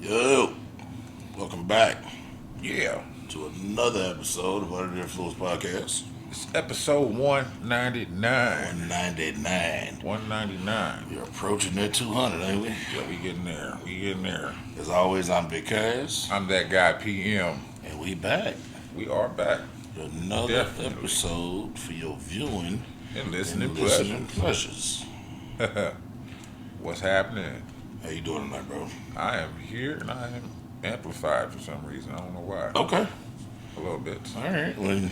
Yo, welcome back Yeah, to another episode of Under the Influence Podcast. it's episode 199. 199. 199. We're approaching that 200, ain't we? Yeah, we getting there. We getting there. As always, I'm Big Cass, I'm that guy, PM. and we back We are back. with another Definitely. episode for your viewing And listening and listening pleasures. pleasures. What's happening? How you doing tonight, bro? I am here and I am amplified for some reason. I don't know why. Okay. A little bit. All right. Well,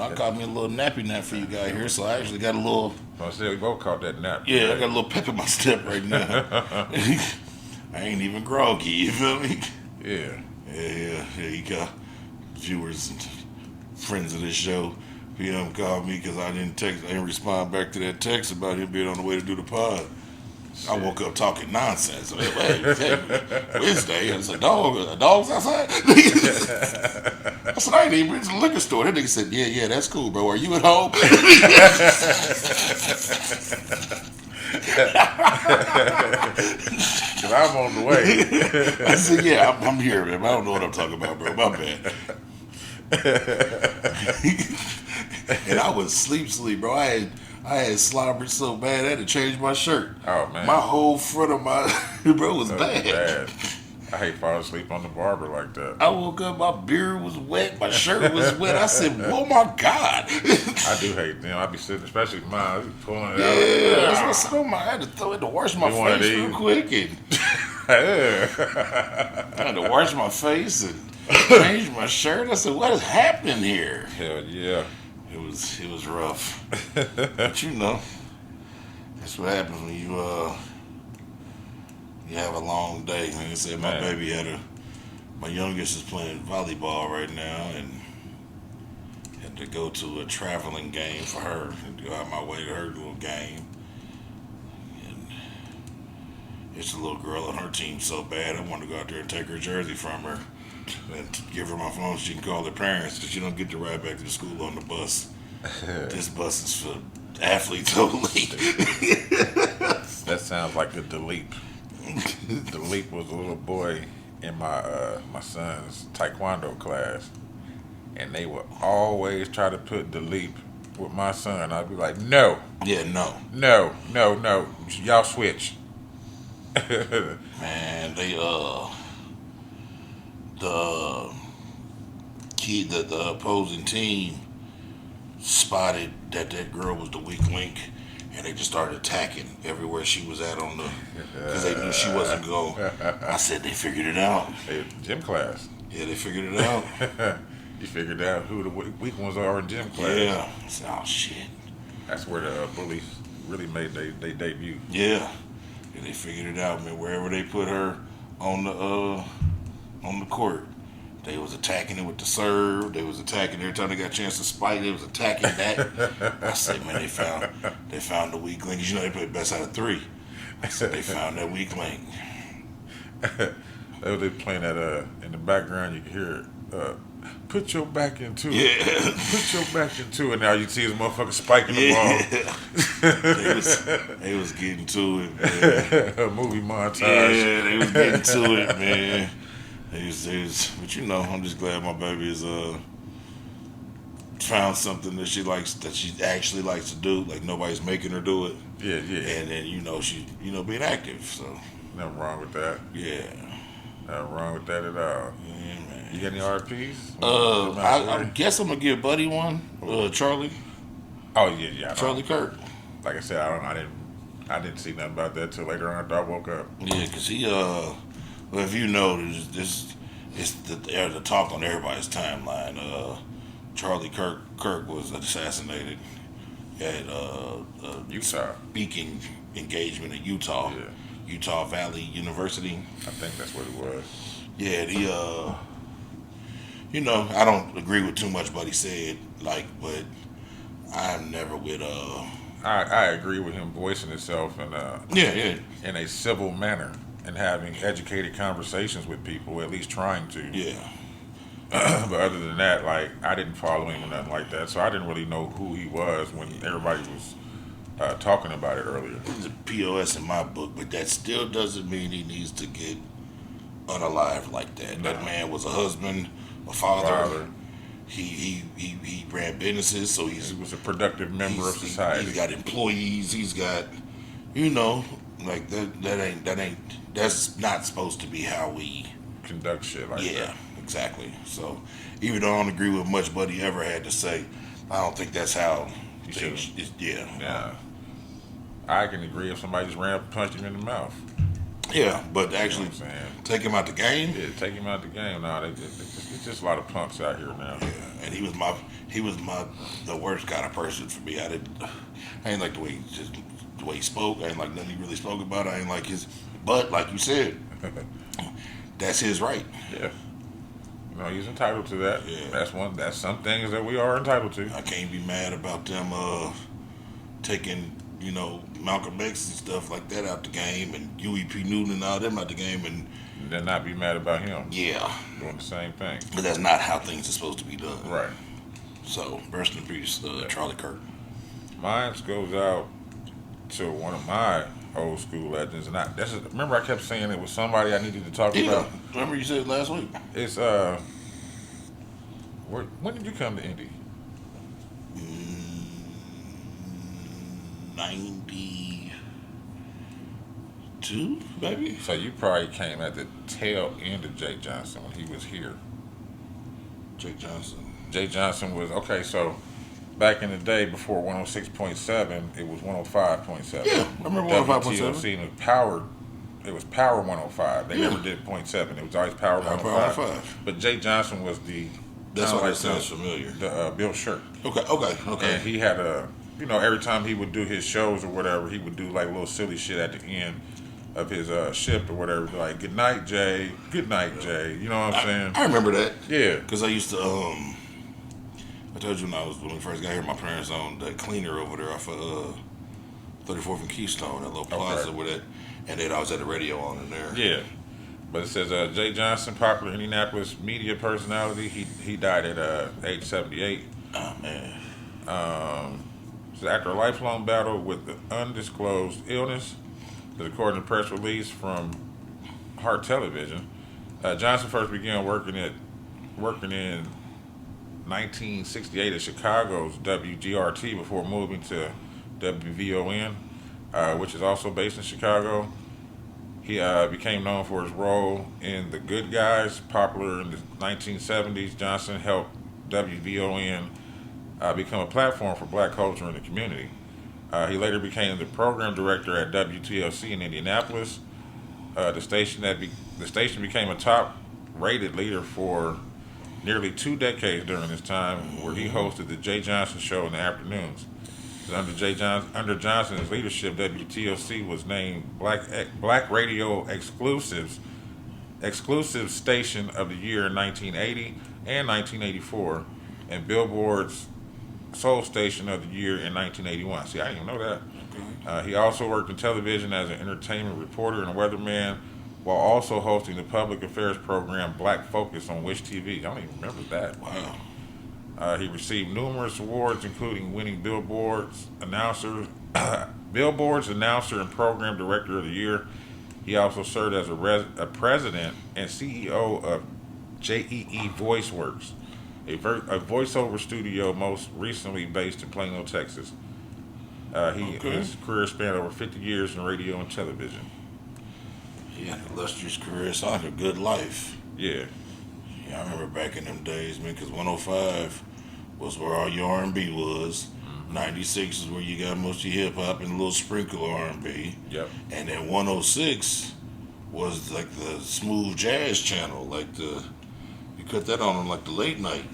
I caught me a little nappy nap for you guys here, so I actually got a little, I said we both caught that nap. I got a little pep in my step right now. I ain't even groggy, you feel me? Yeah. Yeah, you got viewers and friends of this show. PM called me because I didn't respond back to that text about him being on the way to do the pod. I woke up talking nonsense. Wednesday, I said, dogs outside? I said, I ain't even been to the liquor store. That nigga said, yeah, that's cool, bro. Are you at home? Because I'm on the way. I said, yeah, I'm here, man. I don't know what I'm talking about, bro. My bad. And I was sleep, bro. I had slobbered so bad I had to change my shirt. Oh, man. My whole front of my bro was That bad. I hate falling asleep on the barber like that. I woke up, my beard was wet, my shirt was wet. I said, "Oh my god!" I do hate them. I be sitting, especially mine, I be pulling it out. Yeah, that's what I said. Oh my! I had to throw it to wash my You one of face these? real quick, and Yeah. I had to wash my face and change my shirt. I said, "What is happening here?" Hell yeah. It was rough, but you know, that's what happens when you have a long day. Like I said, my Man. baby my youngest is playing volleyball right now, and had to go to a traveling game for her and go out my way to her little game. And it's a little girl on her team so bad, I wanted to go out there and take her jersey from her and give her my phone so she can call her parents because she don't get to ride back to the school on the bus. This bus is for athletes only. That sounds like a Delete. Delete was a little boy in my son's taekwondo class, and they would always try to put Delete with my son. I'd be like, no, Yeah, no. no, y'all switch. Man, the the opposing team spotted that girl was the weak link, and they just started attacking everywhere she was at on the because they knew she wasn't going. I said they figured it out. Hey, gym class. Yeah, they figured it out. You figured out who the weak ones are in gym class. Yeah. I said, oh shit. That's where the bullies really made they debut. Yeah. And they figured it out, man. Wherever they put her on the court, they was attacking it with the serve. They was attacking every time they got a chance to spike. They was attacking that. I said, man, they found the weak link. You know they play best out of three. I said they found that weak link. They playing that in the background. You can hear it. Put your back into it. Yeah. Put your back into it. Now you see this motherfucker spiking the ball. They was getting to it, man. A movie montage. Yeah, they was getting to it, man. But you know, I'm just glad my baby is found something that she likes, that she actually likes to do. Like nobody's making her do it. Yeah. And then she being active. So Nothing wrong with that. yeah, Nothing wrong with that at all. yeah, man. You got any RPs? I guess I'm gonna give Buddy one. Charlie Oh yeah. I Charlie Kirk. Like I said, I didn't see nothing about that till later on after I woke up. Yeah, cause he well, if you know, this it's the talk on everybody's timeline. Charlie Kirk was assassinated at a Utah. speaking engagement in Utah, Yeah. Utah Valley University. I think that's what it was. Yeah, I don't agree with too much what he said, but I'm never with I agree with him voicing himself yeah, in a civil manner and having educated conversations with people, at least trying to. yeah. But other than that, like, I didn't follow him or nothing like that, so I didn't really know who he was when everybody was talking about it earlier. He's a POS in my book, but that still doesn't mean he needs to get unalive like that. No. That man was a husband, a father. Father. He ran businesses, so He was a productive member of society. He's got employees. He's got, like that's not supposed to be how we Conduct shit like that. Yeah, exactly. So even though I don't agree with much Buddy ever had to say, I don't think that's how things. Yeah. I can agree if somebody just ran up and punched him in the mouth. Yeah, but actually You know what I'm saying? take him out the game. Yeah, take him out the game. No, it's just a lot of punks out here now. Yeah, and he was the worst kind of person for me. I ain't like the way he spoke. I ain't like nothing he really spoke about. I ain't like his, but like you said, that's his right. Yeah. He's entitled to that. Yeah. That's some things that we are entitled to. I can't be mad about them taking, Malcolm X and stuff like that out the game, and UEP Newton and all them out the game, and then not be mad about him. Yeah. Doing the same thing. But that's not how things are supposed to be done. Right. So, rest in peace, Charlie Kirk. Mine goes out to one of my old school legends, and remember I kept saying it was somebody I needed to talk about. Remember you said last week. It's when did you come to Indy? 92, maybe. So you probably came at the tail end of Jay Johnson when he was here. Jay Johnson. Jay Johnson was okay. So back in the day, before 106.7, it was 105.7. Yeah, I remember 105.7. WTOC, and it was Power 105. They never did .7. It was always Power 105. But Jay Johnson was the. That's why that sounds familiar. The Bill Shirk. Okay. And he had every time he would do his shows or whatever, he would do like little silly shit at the end of his shift or whatever, like "Good night, Jay. Good night, Jay." You know what I'm saying? I remember that. Yeah. Because I used to. I told you when we first got here, my parents owned that cleaner over there off of 34th and Keystone, that little plaza with it, and then I was at the radio on in there. Yeah. But it says Jay Johnson, popular Indianapolis media personality. He died at age 78. Oh man. So after a lifelong battle with the undisclosed illness, that according to press release from Heart Television, Johnson first began working in 1968 at Chicago's WGRT before moving to WVON, which is also based in Chicago. He became known for his role in The Good Guys, popular in the 1970s. Johnson helped WVON become a platform for black culture in the community. He later became the program director at WTLC in Indianapolis. The station became a top-rated leader for nearly 2 decades during this time, where he hosted the Jay Johnson Show in the afternoons. Under Johnson's leadership, WTLC was named Black Radio Exclusive Station of the Year in 1980 and 1984, and Billboard's Soul Station of the Year in 1981. See, I didn't even know that. He also worked in television as an entertainment reporter and a weatherman, while also hosting the public affairs program Black Focus on Wish TV. I don't even remember that. Wow. He received numerous awards, including winning Billboard's Announcer and Program Director of the Year. He also served as a president and CEO of JEE VoiceWorks, a voiceover studio most recently based in Plano, Texas. His career spanned over 50 years in radio and television. He had an illustrious career. It's like a good life. Yeah. Yeah, I remember back in them days, man, because 105 was where all your R&B was. 96 is where you got most of your hip-hop and a little sprinkle of R&B. Yep. And then 106 was like the smooth jazz channel. You cut that on like the late night.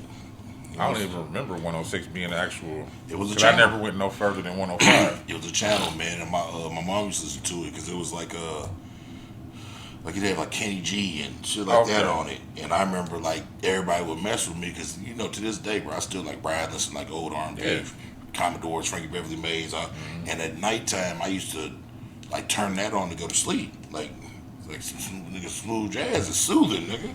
I don't even remember 106 being actual. It was a channel. I channel. never went no further than 105. It was a channel, man, and my mom used to listen to it because it was like it had like Kenny G and shit like that on it. And I remember like everybody would mess with me because to this day, bro, I still like Brad listen like old R&B, Commodores, Frankie Beverly Mays, and at nighttime I used to like turn that on to go to sleep, like some nigga smooth jazz is soothing, nigga.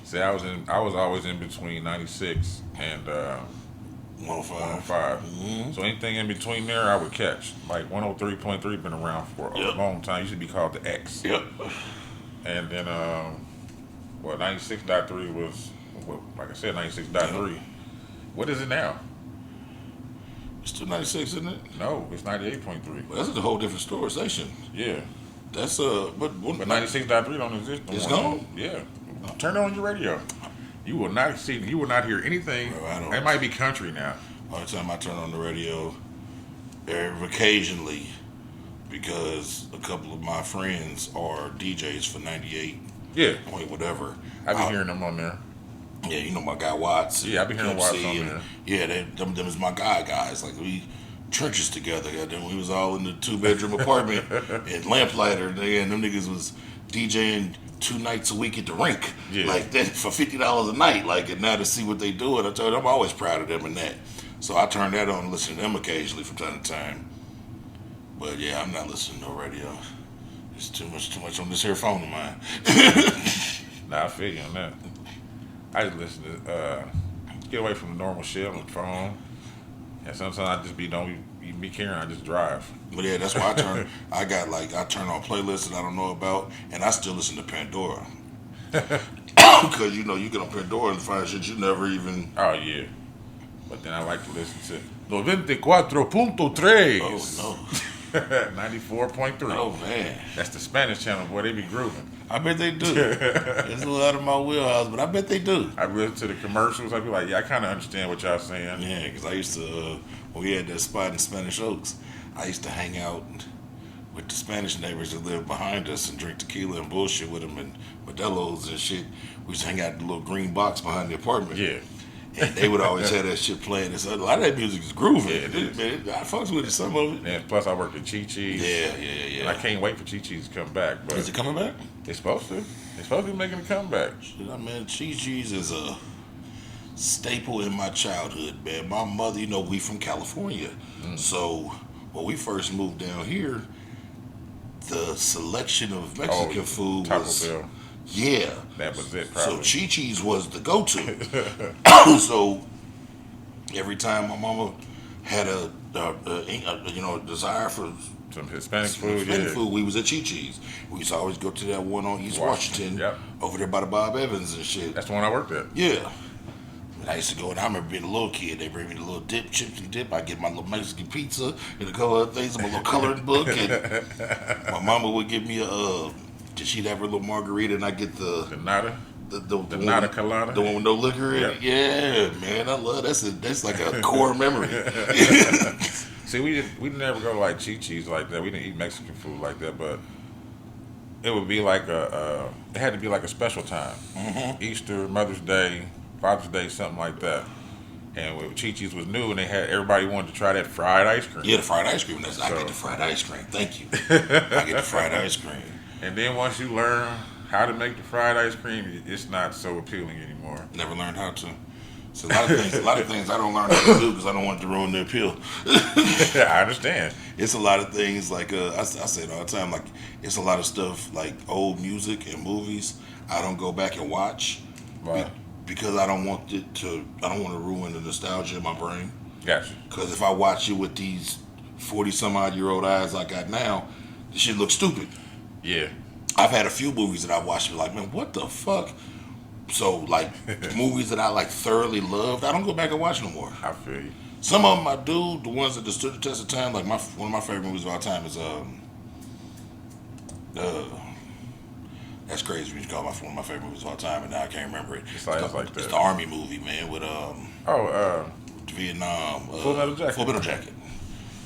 See, I was always in between 96 and 105. 105. Mm-hmm. So anything in between there, I would catch. Like 103.3 been around for a Yep. long time. Used to be called the X. Yep. And then, 96.3 was, well, like I said, 96.3. Yep. What is it now? It's still 96, isn't it? No, it's 98.3. Well, that's a whole different store station. Yeah. That's But 96.3 don't exist no It's more. gone? Yeah. Turn it on your radio. You will not hear anything. Bro, I don't- It might be country now. All the time I turn on the radio, occasionally, because a couple of my friends are DJs for 98 Yeah. point whatever. I be hearing them on there. Yeah, you know my guy Watts. Yeah, I be hearing Watts MC, on and- there. Yeah, them is my guys. Like we trenches together. Goddamn, we was all in the 2-bedroom apartment and Lamplighter. And them niggas was DJing 2 nights a week at the rink. Yeah. Like that for $50 a night. Like, and now to see what they do, and I told them I'm always proud of them in that. So I turn that on and listen to them occasionally from time to time. But yeah, I'm not listening to no radio. It's too much on this here phone of mine. Nah, I feel you on that. I just listen to get away from the normal shit on the phone. And sometimes I just don't even be caring. I just drive. But yeah, that's why I turn on playlists that I don't know about, and I still listen to Pandora. Because you get on Pandora and find shit you never even. Oh yeah. But then I like to listen to 94.3. Oh 94.3. no! Oh man, That's the Spanish channel, boy. They be grooving. I bet they do. It's a little out of my wheelhouse, but I bet they do. I listen to the commercials. I be like, yeah, I kind of understand what y'all saying. Yeah, because I used to when we had that spot in Spanish Oaks, I used to hang out with the Spanish neighbors that lived behind us and drink tequila and bullshit with them and Modelo's and shit. We used to hang out in the little green box behind the apartment. Yeah. And they would always have that shit playing. So a lot of that music is grooving. Yeah, it is. I fucks with it, some of it. And plus, I work at Chi Chi's. Yeah. And I can't wait for Chi Chi's to come back. But Is it coming back? it's supposed to. It's supposed to be making a comeback. Shit, man, Chi-Chi's is a staple in my childhood, man. My mother, we from California. So when we first moved down here, the selection of Mexican food Taco was... Bell. Yeah. That was it, So probably. Chi-Chi's was the go-to. So every time my mama had a desire for Some Hispanic food, Hispanic yeah. food, we was at Chi-Chi's. We used to always go to that one on East Washington, Yep. over there by the Bob Evans and shit. That's the one I worked at. Yeah. And I used to go, and I remember being a little kid. They bring me the little dip, chips and dip. I get my little Mexican pizza and a couple other things, my little coloring book. And my mama would give me she'd have her little margarita, and I get The nada. the Nada one, colada. the one with no liquor in it. Yeah, man, I love that's like a core memory. See, we never go like Chi Chi's like that. We didn't eat Mexican food like that, but it would be like it had to be like a special time. Mm-hmm. Easter, Mother's Day, Father's Day, something like that. And when Chi Chi's was new, and everybody wanted to try that fried ice cream. Yeah, the fried ice cream. I get the fried ice cream. Thank you. I get the fried ice cream. And then once you learn how to make the fried ice cream, it's not so appealing anymore. Never learned how to. So a lot of things I don't learn how to do because I don't want it to ruin the appeal. I understand. It's a lot of things like I say it all the time. Like it's a lot of stuff like old music and movies. I don't go back and watch because I don't want to ruin the nostalgia in my brain. Gotcha. Because if I watch it with these 40-some-odd-year-old eyes I got now, this shit looks stupid. Yeah. I've had a few movies that I watched and be like, man, what the fuck? So, like, movies that I, like, thoroughly loved, I don't go back and watch no more. I feel you. Some of them I do, the ones that stood the test of time, like, one of my favorite movies of all time is, that's crazy when you call one of my favorite movies of all time, and now I can't remember it. It's like the Army movie, man, with, Vietnam. Full Metal Jacket. Full Metal Jacket.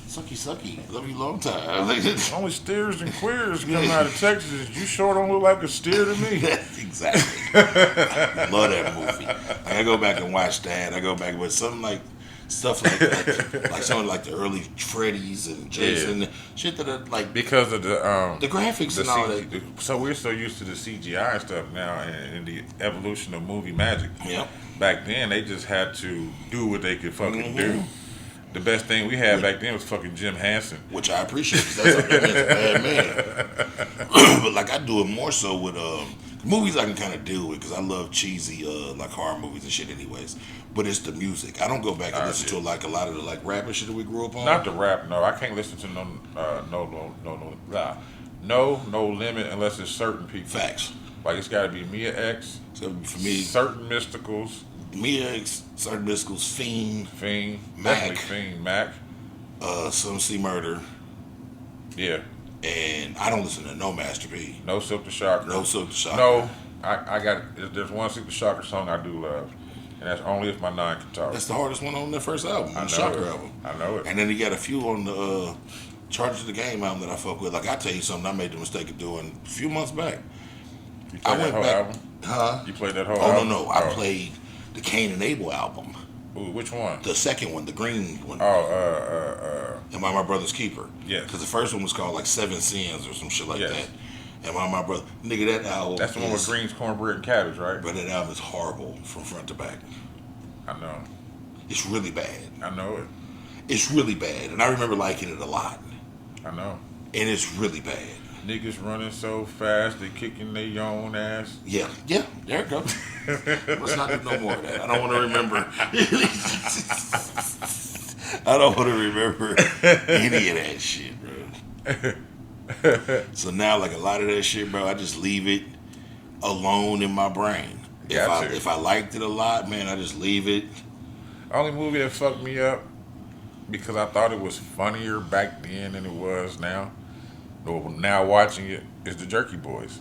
Sucky. Love you long time. Only steers and queers come out of Texas. You sure don't look like a steer to me. Exactly. I love that movie. I go back and watch that. I go back with something like stuff like something like the early Freddy's and Jason, shit that are like because of the graphics and all that. So we're so used to the CGI stuff now and the evolution of movie magic. Yep. Back then they just had to do what they could fucking do. The best thing we had back then was fucking Jim Henson. Which I appreciate because that's a bad man. But like I do it more so with Movies I can kind of deal with because I love cheesy like horror movies and shit anyways. But it's the music. I don't go back and listen to like a lot of the like rap and shit that we grew up on. Not the rap, no. I can't listen to no limit unless it's certain people. Facts. Like it's got to be Mia X. So for me, certain mysticals. Mia X, certain mysticals, Fiend, Mac, Fiend, Mac. Some C Murder. Yeah. And I don't listen to no Master P. No Silk the Shocker. No Silk the Shocker. No, I got. There's one Silk the Shocker song I do love, and that's Only If My Nine Can Talk. That's the hardest one on their first album, the Shocker album. I know it. And then he got a few on the Charges of the Game album that I fuck with. Like I tell you something, I made the mistake of doing a few months back. You played that whole album? Huh? You played that whole album? No. I played the Cain and Abel album. Ooh, which one? The second one, the green one. Am I My Brother's Keeper? Yeah. Because the first one was called like Seven Sins or some shit like that. Am I My Brother? Nigga, that album. That's the one with greens, cornbread, and cabbage, right? But that album is horrible from front to back. I know. It's really bad. I know it. It's really bad. And I remember liking it a lot. I know. And it's really bad. Niggas running so fast, they kicking their own ass. Yeah, there it goes. Let's not do no more of that. I don't want to remember. I don't want to remember any of that shit, bro. So now, like a lot of that shit, bro, I just leave it alone in my brain. If I liked it a lot, man, I just leave it. Only movie that fucked me up because I thought it was funnier back then than it was now. Now watching it is the Jerky Boys.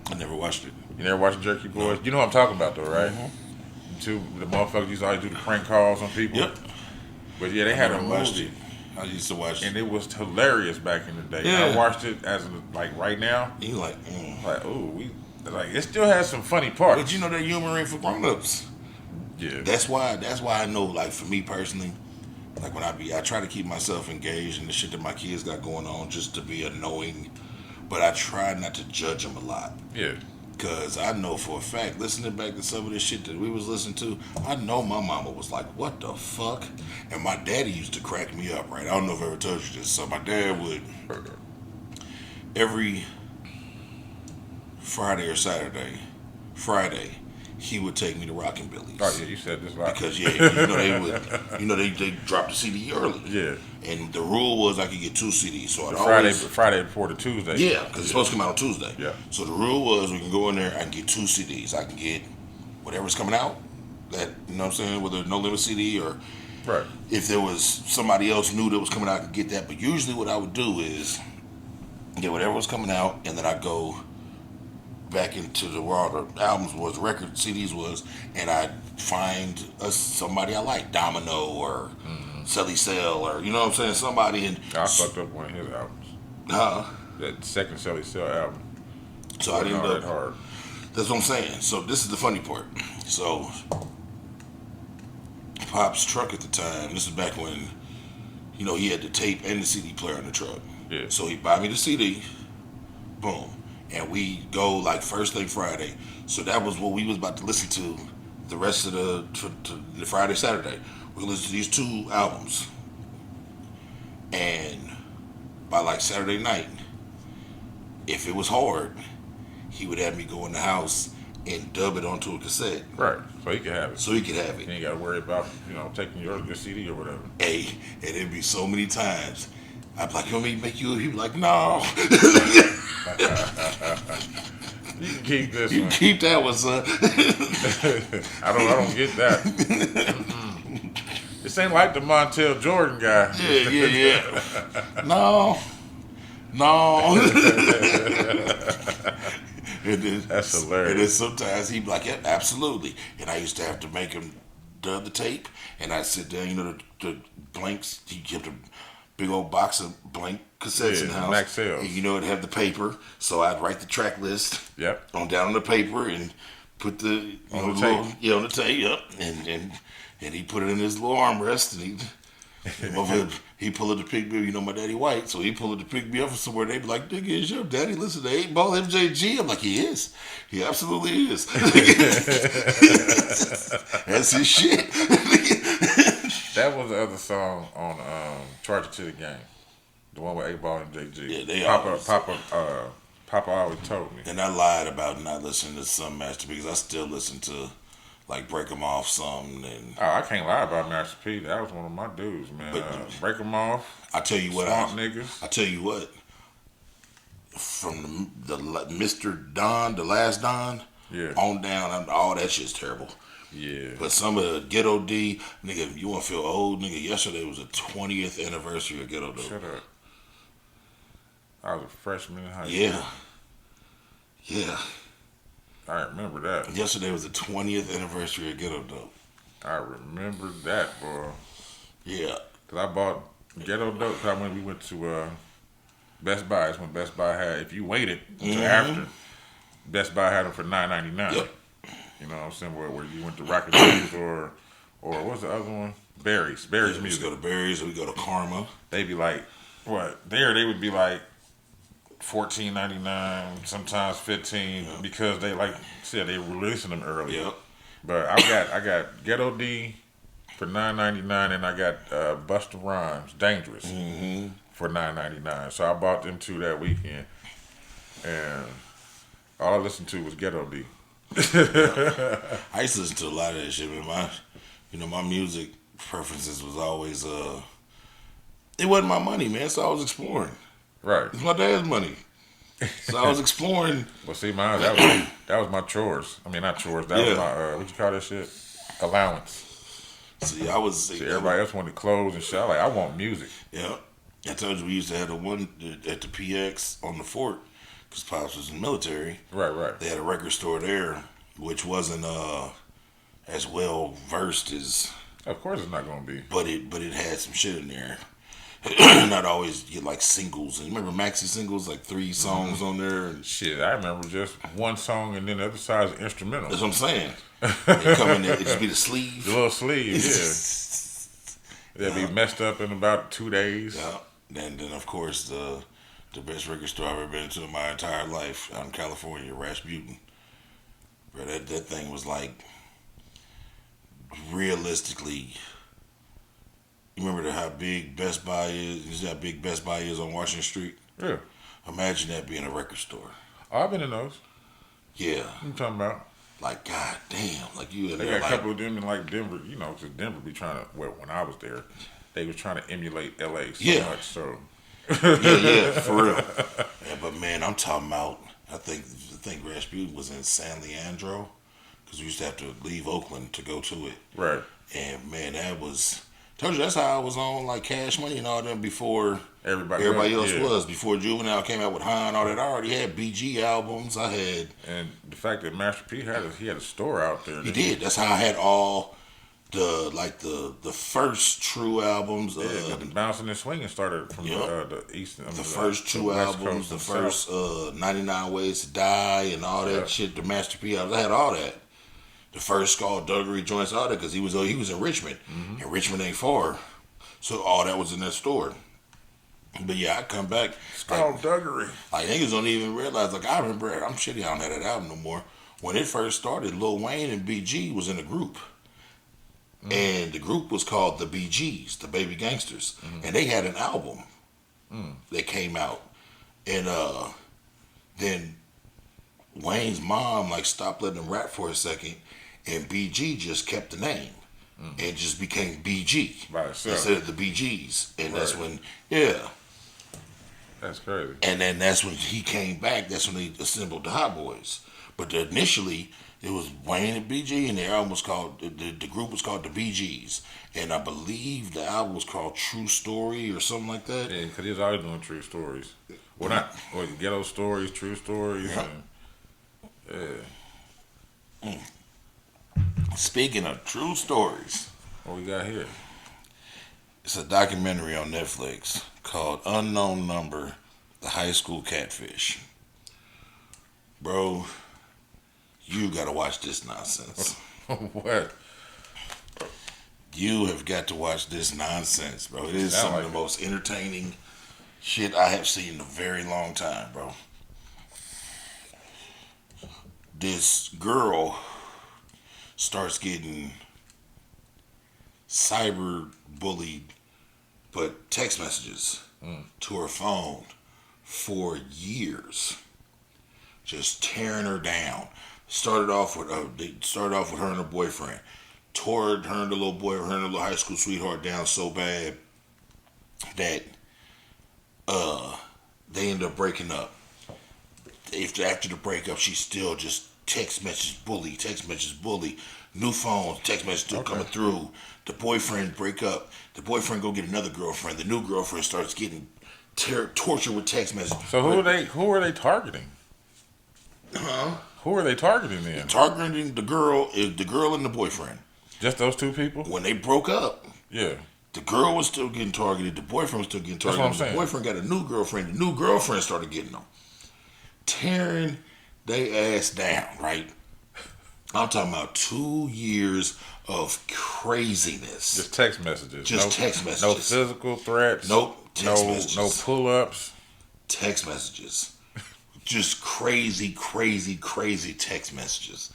I never watched it. You never watched the Jerky Boys? You know what I'm talking about though, right? Mm-hmm. The motherfuckers used to always do the prank calls on people. Yep. But yeah, they had a movie. I used to watch it. And it was hilarious back in the day. Yeah. I watched it as like right now. You like, it still has some funny parts. But you know that humor ain't for grown-ups. Yeah. That's why I know, like for me personally, like when I try to keep myself engaged in the shit that my kids got going on just to be annoying, but I try not to judge them a lot. Yeah. Because I know for a fact, listening back to some of this shit that we was listening to, I know my mama was like, what the fuck? And my daddy used to crack me up, right? I don't know if I ever told you this. So my dad would, every Friday or Saturday, he would take me to Rockin' Billy's. Oh yeah, you said this last. Because they dropped the CD early. Yeah. And the rule was I could get 2 CDs. So Friday before the Tuesday. Yeah, because it's supposed to come out on Tuesday. Yeah. So the rule was we can go in there, I can get 2 CDs. I can get whatever's coming out, that, you know what I'm saying, whether No Limit CD or right. If there was somebody else new that was coming out, I could get that. But usually what I would do is get whatever was coming out, and then I'd go back into where all the albums was, record CDs was, and I'd find somebody I like, Domino or Selly Cell, or you know what I'm saying, somebody. And I fucked up one of his albums. That second Selly Cell album. So I didn't know that hard. That's what I'm saying. So this is the funny part. So Pop's truck at the time, this is back when, he had the tape and the CD player in the truck. Yeah. So he buy me the CD, boom. And we go like first thing Friday. So that was what we was about to listen to the rest of the Friday, Saturday. We listened to these 2 albums. And by like Saturday night, if it was hard, he would have me go in the house and dub it onto a cassette. Right. So he could have it. You ain't got to worry about, taking your CD or whatever. Hey, and it'd be so many times. I'd be like, you want me to make you? He'd be like, no. You can keep this You one. can keep that one, son. I don't get that. This ain't like the Montel Jordan guy. Yeah. No. That's hilarious. And then sometimes he'd be like, yeah, absolutely. And I used to have to make him dub the tape. And I'd sit down, the blanks, he kept a big old box of blank cassettes in the house. Max Sales. And it'd have the paper. So I'd write the track list down on the paper and put the on the tape. On the tape, yep. And he put it in his little armrest, and he pull it to pick me. My daddy white, so he pull it to pick me up from somewhere. They be like, "Nigga, is your daddy listen to 8 Ball MJG?" I'm like, "He is. He absolutely is. That's his shit." That was the other song on Charge It to the Game, the one with 8 Ball MJG. Yeah, they Papa Papa always told me. And I lied about not listening to some Master P because I still listen to like Break 'Em Off something. And Oh, I can't lie about Master P. That was one of my dudes, man. But Break 'Em Off. I tell you what, Swamp Niggas. I tell you what, from the Mr. Don, the last Don, Yeah. on down, all that shit's terrible. Yeah. But some of the Ghetto D, nigga, you want to feel old, nigga? Yesterday was the 20th anniversary of Ghetto D. Shut up. I was a freshman in high school. Yeah. Yeah. I remember that. Yesterday was the 20th anniversary of Ghetto Dope. I remember that, boy. Yeah. Because I bought Ghetto Dope when we went to Best Buy. It's when Best Buy had, if you waited until after, Best Buy had them for $9.99. Yep. You know what I'm saying? Where you went to Rocket Juice or what's the other one? Berries. Berries We Music. go to Berries, we go to Karma. They'd be like, what? There they would be like $14.99, sometimes $15, because they like said they were releasing them early. Yep. But I got Ghetto D for $9.99, and I got Busta Rhymes Dangerous for $9.99. So I bought them two that weekend, and all I listened to was Ghetto D. I used to listen to a lot of that shit, man. My music preferences was always it wasn't my money, man. So I was exploring. Right. It's my dad's money. So I was exploring. Well, see, mine that was my chores. I mean, not chores. That was my what you call that shit? Allowance. See, I was. See, everybody else wanted clothes and shit. I I want music. Yeah. I told you we used to have the one at the PX on the fort because Pops was in the military. Right. They had a record store there, which wasn't as well versed as. Of course, it's not gonna be. But it had some shit in there. Not always get like singles. And remember maxi singles, like 3 songs on there. And Shit, I remember just one song and then the other side's instrumental. that's what I'm saying. They come in there, it just be the sleeve. The little sleeve, yeah. They'll be messed up in about 2 days. Yeah. And then of course the best record store I've ever been to in my entire life out in California, Rasputin. Bro, that thing was like realistically. You remember how big Best Buy is? You see how big Best Buy is on Washington Street? Yeah. Imagine that being a record store. Oh, I've been in those. Yeah. What you talking about? Like, god damn. Like, you in They there got like... a couple of them in like Denver, because Denver be trying to, well, when I was there, they was trying to emulate LA so much, so. yeah, for real. Yeah, but man, I'm talking about, I think Rasputin was in San Leandro, because we used to have to leave Oakland to go to it. Right. And man, that was... Told you that's how I was on like Cash Money and all them before everybody else was. Before Juvenile came out with High and all that. I already had BG albums. I had, and the fact that Master P had a store out there. He did. That's how I had all the first true albums. Yeah, the bouncing and swinging started from the eastern. The first two albums, the first 99 Ways to Die and all that shit. The Master P albums. I had all that. The first Skullduggery joints, all that, because he was in Richmond, and Richmond ain't far, so all that was in that store. But yeah, I come back. Skullduggery. Like niggas don't even realize. Like I remember, I'm shitty. I don't have that album no more. When it first started, Lil Wayne and BG was in a group, and the group was called the BGs, the Baby Gangsters, and they had an album that came out, and then Wayne's mom like stopped letting him rap for a second. And BG just kept the name and just became BG by itself instead of the BGs. And that's when, that's crazy. And then that's when he came back. That's when they assembled the Hot Boys. But initially, it was Wayne and BG, and the album was called, the group was called the BGs. And I believe the album was called True Story or something like that. Yeah, because he was always doing true stories. Well, ghetto stories, true stories. And, Speaking of true stories, what we got here? It's a documentary on Netflix called Unknown Number, The High School Catfish. Bro, you gotta watch this nonsense. What? You have got to watch this nonsense, bro. It is some of the most entertaining shit I have seen in a very long time, bro. This girl starts getting cyber bullied, but text messages to her phone for years. just tearing her down. They started off with her and her boyfriend. Tore her and the little boy, her and the little high school sweetheart down so bad that they ended up breaking up. After the breakup, she still just text messages bully, new phones, text messages still coming through. The boyfriend break up. The boyfriend go get another girlfriend. The new girlfriend starts getting tortured with text messages. So who are they targeting? Huh? Who are they targeting then? Targeting the girl and the boyfriend. Just those two people? When they broke up, yeah. The girl was still getting targeted. The boyfriend was still getting targeted. That's what I'm saying. The boyfriend got a new girlfriend. The new girlfriend started getting them. Tearing they ass down, right? I'm talking about 2 years of craziness. Just text messages. Text messages. No physical threats. Nope. Text messages. No pull-ups. Text messages. Just crazy text messages.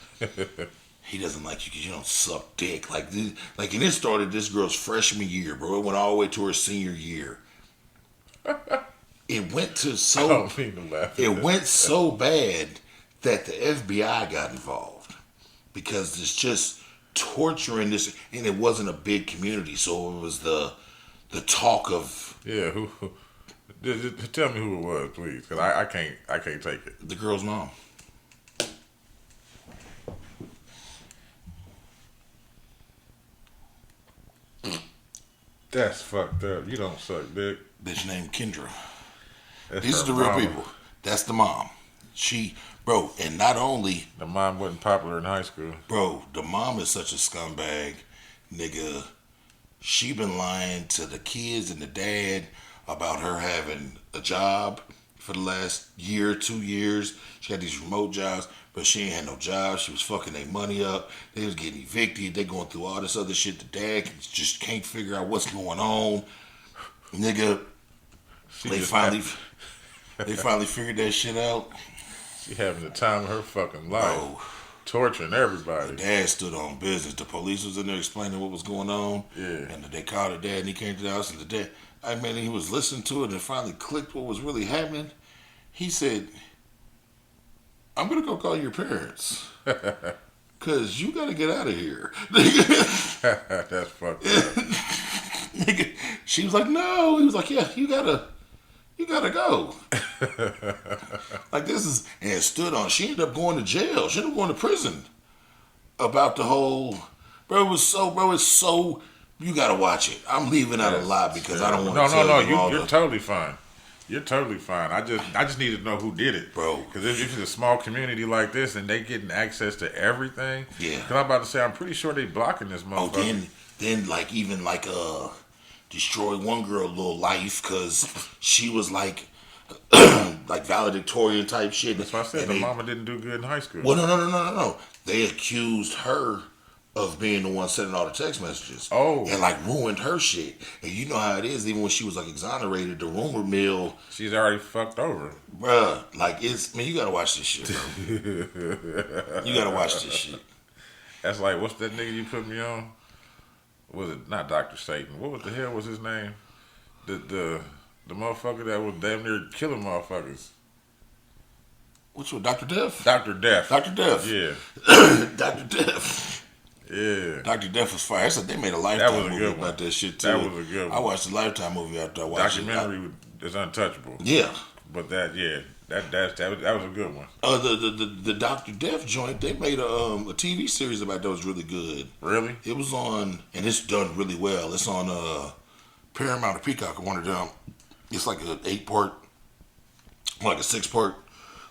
He doesn't like you because you don't suck dick. And it started this girl's freshman year, bro. It went all the way to her senior year. It went to so. I don't mean to laugh. It went so bad that the FBI got involved because it's just torturing this, and it wasn't a big community, so it was the talk of. Yeah, who? Just tell me who it was, please, because I can't take it. The girl's mom. That's fucked up. You don't suck dick. Bitch named Kendra. That's These are the real people. That's the mom. Bro, and not only... The mom wasn't popular in high school. Bro, the mom is such a scumbag, nigga. She been lying to the kids and the dad about her having a job for the last year, 2 years. She had these remote jobs, but she ain't had no job. She was fucking their money up. They was getting evicted. They going through all this other shit. The dad just can't figure out what's going on. Nigga, they finally figured that shit out. She having the time of her fucking life. Bro, torturing everybody. The dad stood on business. The police was in there explaining what was going on. Yeah. And they called the dad and he came to the house and the dad, he was listening to it and finally clicked what was really happening. He said, I'm going to go call your parents. Because you got to get out of here. That's fucked up. She was like, no. He was like, yeah, you gotta go. And stood on. She ended up going to jail. She ended up going to prison about the whole. Bro, it's so. You gotta watch it. I'm leaving out a lot because I don't want to tell you all. You're totally fine. You're totally fine. I just need to know who did it, bro. Because if it's a small community like this and they getting access to everything, yeah. Because I'm about to say, I'm pretty sure they blocking this motherfucker. Then destroy one girl little life because she was like valedictorian type shit. That's why I said the mama didn't do good in high school. Well, no. They accused her of being the one sending all the text messages. Oh. And ruined her shit. And you know how it is, even when she was exonerated, the rumor mill. She's already fucked over. Bruh, you gotta watch this shit, bro. You gotta watch this shit. That's like, what's that nigga you put me on? Was it not Dr. Satan? What the hell was his name? The motherfucker that was damn near killing motherfuckers. Which one? Dr. Death? Dr. Death. Dr. Death. Yeah. Dr. Death. Yeah. Dr. Death was fire. They made a Lifetime movie about that shit too. That was a good one. I watched the Lifetime movie after I watched Documentary is untouchable. Yeah. But that was a good one. The Dr. Death joint, they made a TV series about that was really good. Really? It was on, and it's done really well. It's on Paramount or Peacock, one of them. It's like an 8-part, like a 6-part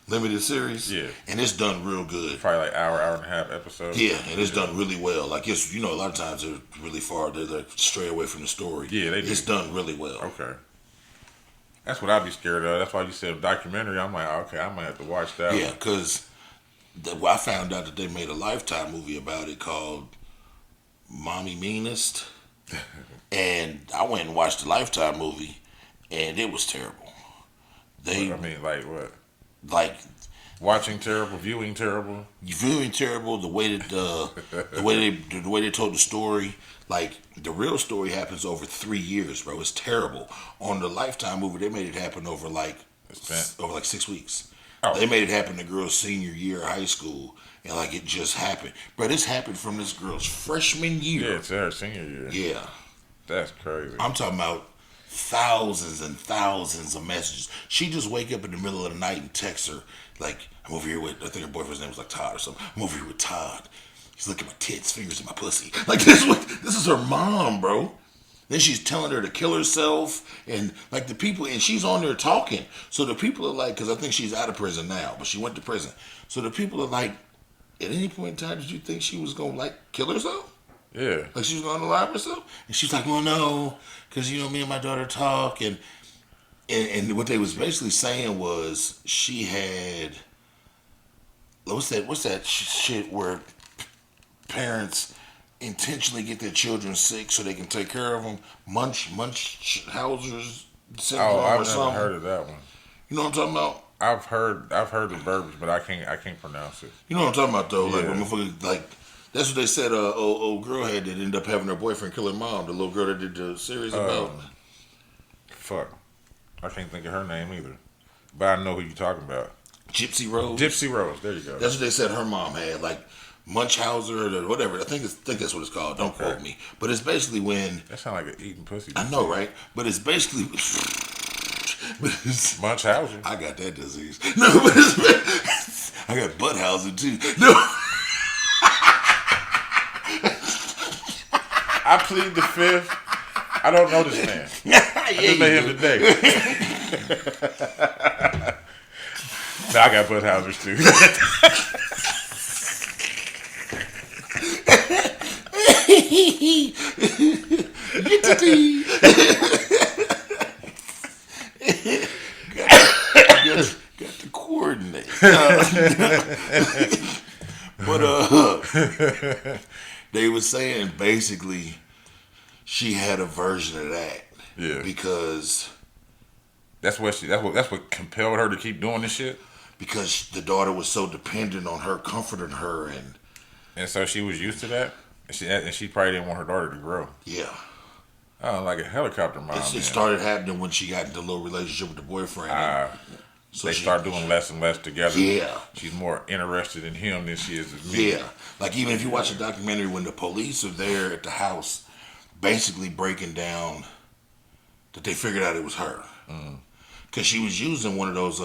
limited series. Yeah. And it's done real good. Probably like hour and a half episodes. Yeah, and it's done really well. It's, a lot of times they're really far, they're stray away from the story. Yeah, they do. It's done really well. Okay. That's what I'd be scared of. That's why you said documentary. I'm like, okay, I might have to watch that. Yeah, because I found out that they made a Lifetime movie about it called Mommy Meanest. And I went and watched the Lifetime movie, and it was terrible. Like what? Like watching terrible, viewing terrible. Viewing terrible. The way that the way they told the story. Like, the real story happens over 3 years, bro. It's terrible. On the Lifetime movie, they made it happen over 6 weeks. They made it happen the girl's senior year of high school, and like it just happened. Bro, this happened from this girl's freshman year. Yeah, to her senior year. Yeah. That's crazy. I'm talking about thousands and thousands of messages. She just wake up in the middle of the night and text her, like, I'm over here with, I think her boyfriend's name was like Todd or something. I'm over here with Todd. He's looking at my tits, fingers in my pussy. Like, this is her mom, bro. Then she's telling her to kill herself, and like the people, and she's on there talking. So the people are like, because I think she's out of prison now, but she went to prison. So the people are like, at any point in time, did you think she was gonna like kill herself? Yeah. Like she was gonna unalive herself? And she's like, well, no, because me and my daughter talk, and what they was basically saying was she had what's that shit where parents intentionally get their children sick so they can take care of them. Munchausen's syndrome Oh, I've or never something. heard of that one. You know what I'm talking about? I've heard the verbiage, but I can't pronounce it. You know what I'm talking about though? Yeah. Like, when motherfuckers, like that's what they said. Old girl had that ended up having her boyfriend kill her mom. The little girl that did the series about. Fuck, I can't think of her name either, but I know who you're talking about. Gypsy Rose. Gypsy Rose. There you go. That's what they said her mom had, like Munchausen or whatever. I think that's what it's called. Don't quote me. But it's basically when That sounds like an eating pussy. I know, right? But it's basically. Munchausen. I got that disease. No, but it's, I got Butthowzer too. No. I plead the fifth. I don't know this man. I just met him today. But I got Butthowsers too. got to coordinate. But they were saying basically she had a version of that. Yeah. Because that's what compelled her to keep doing this shit. Because the daughter was so dependent on her comforting her, and so she was used to that, and she probably didn't want her daughter to grow. Yeah. Oh, like a helicopter mom. It started happening when she got into a little relationship with the boyfriend. So they start doing less and less together. Yeah. She's more interested in him than she is in me. Yeah. Like even if you watch a documentary when the police are there at the house, basically breaking down that they figured out it was her. Because she was using one of those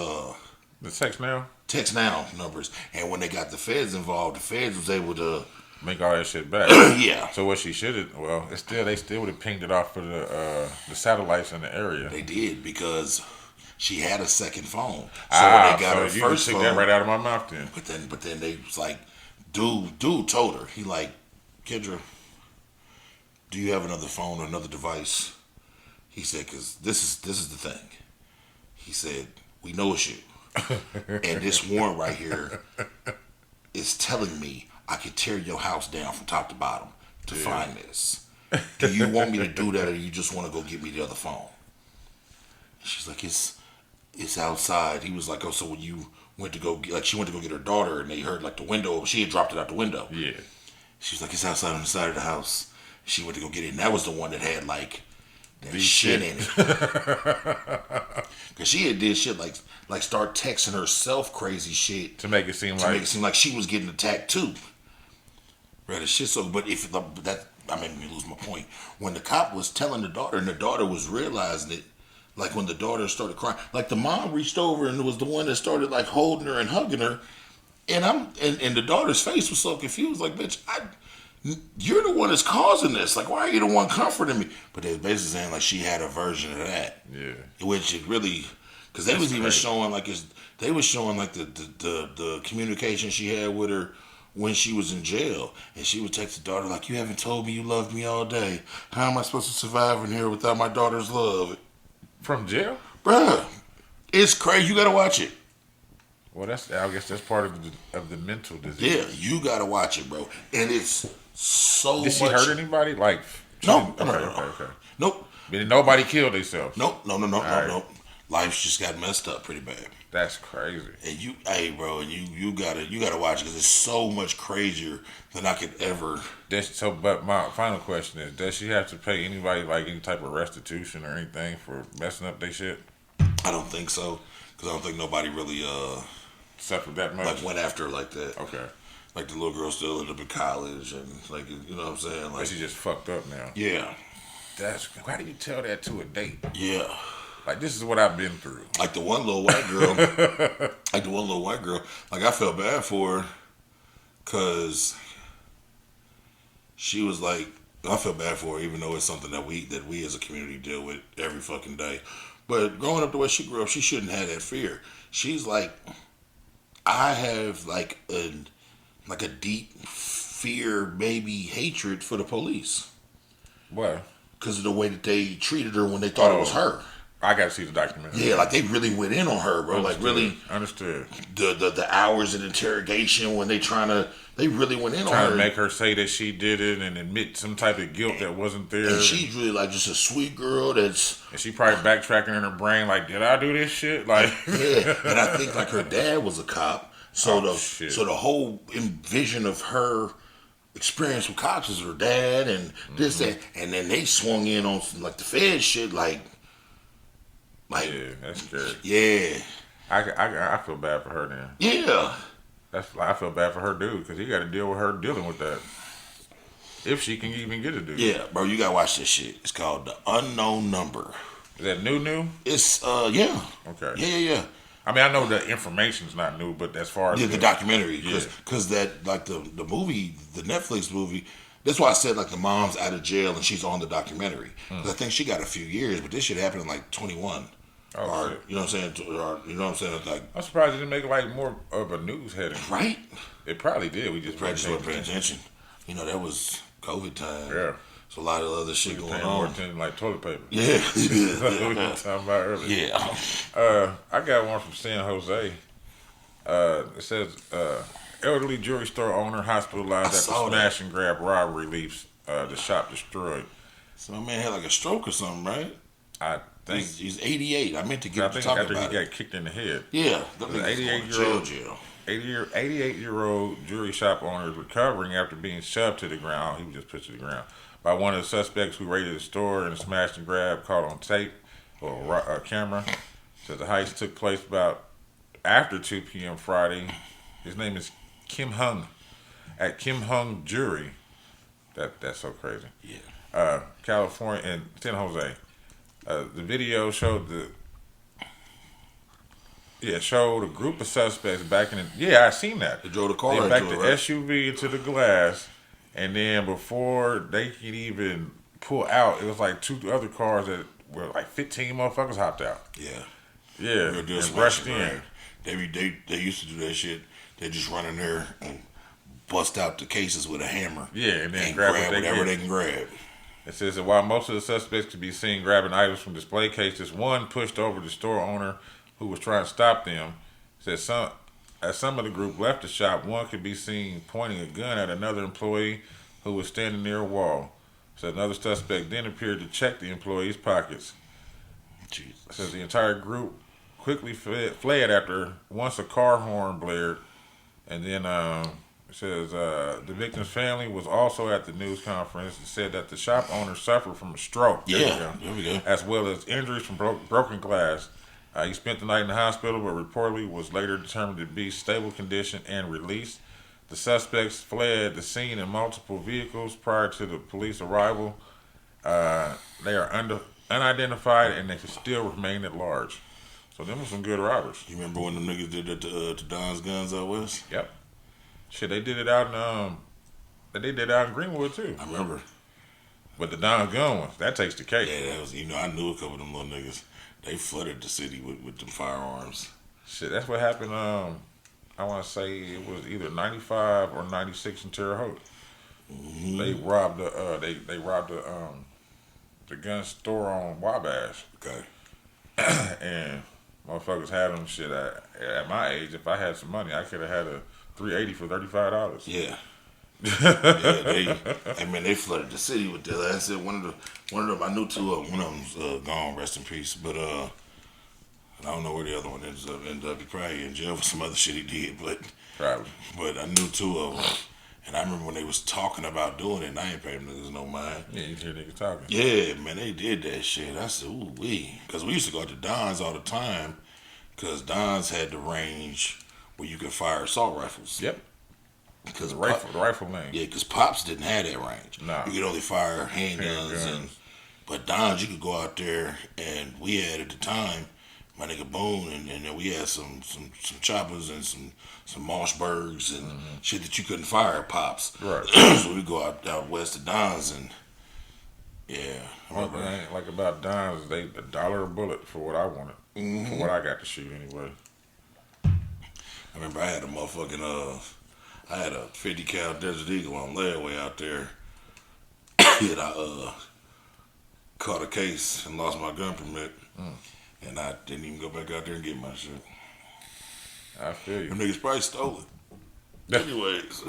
the text now numbers, and when they got the feds involved, the feds was able to make all that shit back. Yeah. So what she should have, well, they still would have pinged it off for the satellites in the area. They did because she had a second phone. So when they got her you first took phone, that right out of my mouth then. But then they was like, dude told her, he like, Kendra, do you have another phone or another device? He said, because this is the thing. He said, we know it's you. And this warrant right here is telling me I could tear your house down from top to bottom to find this. Do you want me to do that, or you just want to go get me the other phone? She's like, it's outside. He was like, oh, so when you went to go, she went to go get her daughter, and they heard like the window, she had dropped it out the window. Yeah. She was like, it's outside on the side of the house. She went to go get it, and that was the one that had like that shit in it. Because she had did shit like start texting herself crazy shit to make it seem like she was getting attacked too. Right, shit. So, but if that made me lose my point. When the cop was telling the daughter, and the daughter was realizing it, like when the daughter started crying, like the mom reached over and was the one that started like holding her and hugging her, and the daughter's face was so confused, like, bitch, you're the one that's causing this. Like, why are you the one comforting me? But they was basically saying like she had a version of that. Yeah. Which it really, because they was even showing like the communication she had with her when she was in jail, and she would text the daughter like, you haven't told me you loved me all day. How am I supposed to survive in here without my daughter's love? From jail? Bruh, it's crazy. You gotta watch it. Well, I guess that's part of the mental disease. Yeah, you gotta watch it, bro. And it's so Did she hurt anybody? Like, no. Okay. Nope. But nobody killed themselves. Nope. No. Life's just got messed up pretty bad. That's crazy. And you gotta watch it because it's so much crazier than I could ever. But my final question is: does she have to pay anybody like any type of restitution or anything for messing up their shit? I don't think so, because I don't think nobody really suffered that much. Like went after her like that. Okay. Like the little girl still ended up in college and like you know what I'm saying? Like But she just fucked up now. yeah. Why do you tell that to a date? Yeah. Like this is what I've been through. Like the one little white girl. Like I felt bad for her because she was like, I feel bad for her, even though it's something that we as a community deal with every fucking day. But growing up the way she grew up, she shouldn't have that fear. She's like, I have like a deep fear, maybe hatred for the police. What? Because of the way that they treated her when they thought it was her. I got to see the documentary. Yeah, like they really went in on her, bro. Understood. Like really Understood. The hours of interrogation when they really went in on her. Trying to make her say that she did it and admit some type of guilt that wasn't there. And she's really like just a sweet girl that's... And she probably backtracking in her brain like, did I do this shit? Like, yeah, and I think like her dad was a cop. So the whole vision of her experience with cops is her dad and this, that. And then they swung in on some, like the Fed shit like... Yeah, that's scary. Yeah. I feel bad for her then. Yeah. I feel bad for her dude because he got to deal with her dealing with that. If she can even get a dude. Yeah, bro, you gotta watch this shit. It's called The Unknown Number. Is that new? It's yeah. Okay. Yeah. I mean, I know the information's not new, but as far as the documentary, yeah, because that like the movie, the Netflix movie. That's why I said like the mom's out of jail and she's on the documentary. 'Cause I think she got a few years, but this shit happened in like 21. Oh, or shit. you know what I'm saying? Or, you know what I'm saying? Like, I'm surprised it didn't make like more of a news heading. Right? It probably did. We just wasn't paying attention. You know, that was COVID time. Yeah. So a lot of other shit going More on. attention like toilet paper. Yeah. That's what we were talking about earlier. Yeah. I got one from San Jose. It says elderly jewelry store owner hospitalized after smash and grab robbery leaves the shop destroyed. So my man had like a stroke or something, right? I think he's 88. I meant to get to talk after about he got kicked in the head. Yeah, the 88-year-old jewelry shop owner is recovering after being shoved to the ground. He was just pushed to the ground by one of the suspects who raided the store and smashed and grabbed, caught on tape or a camera. Says the heist took place about after 2 p.m. Friday. His name is Kim Hung at Kim Hung Jewelry. That's so crazy. Yeah. California and San Jose. The video showed showed a group of suspects backing in. Yeah, I seen that. They drove the car into it, backed the right? SUV into the glass, and then before they could even pull out, it was like two other cars that were like 15 motherfuckers hopped out. Yeah. Yeah, and rushed in. They used to do that shit. They just run in there and bust out the cases with a hammer. Yeah, and then grab whatever they can grab. It says that while most of the suspects could be seen grabbing items from display cases, one pushed over the store owner who was trying to stop them. It says as some of the group left the shop, one could be seen pointing a gun at another employee who was standing near a wall. So another suspect then appeared to check the employee's pockets. Jesus. It says the entire group quickly fled after once a car horn blared, and then it says the victim's family was also at the news conference and said that the shop owner suffered from a stroke. There we go. As well as injuries from broken glass. He spent the night in the hospital, but reportedly was later determined to be stable condition and released. The suspects fled the scene in multiple vehicles prior to the police arrival. They are unidentified and they can still remain at large. So them were some good robbers. You remember when the niggas did that to Don's Guns out west? Yep. Shit, they did it out in Greenwood too. I remember. But the Don's Gun ones, that takes the cake. Yeah, that was. I knew a couple of them little niggas. They flooded the city with them firearms. Shit, that's what happened. I want to say it was either 95 or 96 in Terre Haute. Mm-hmm. They robbed the gun store on Wabash. Okay. And motherfuckers had them shit at my age. If I had some money, I could have had a 380 for $35. Yeah. They flooded the city with that. Like I said, one of them I knew two of them. One of them's gone, rest in peace. But I don't know where the other one ended up. He probably in jail for some other shit he did. But probably. But I knew two of them, and I remember when they was talking about doing it. And I ain't paying them niggas no mind. Yeah, you hear niggas talking. Yeah, man, they did that shit. I said, ooh wee, because we used to go to Don's all the time, because Don's had the range where you could fire assault rifles. Yep. Because the rifle lane. Yeah, because Pops didn't have that range. Nah. You could only fire handguns. But Don's, you could go out there, and we had at the time, my nigga Boone, and then we had some choppers and some Mossbergs and shit that you couldn't fire at Pops. Right. So we go out west of Don's, and yeah. One thing I ain't like about Don's is they $1 a bullet for what I wanted. For what I got to shoot anyway. I remember I had a motherfucking I had a 50 cal Desert Eagle on layaway out there. And I caught a case and lost my gun permit. And I didn't even go back out there and get my shit. I feel you. Them niggas probably stole it. Anyways.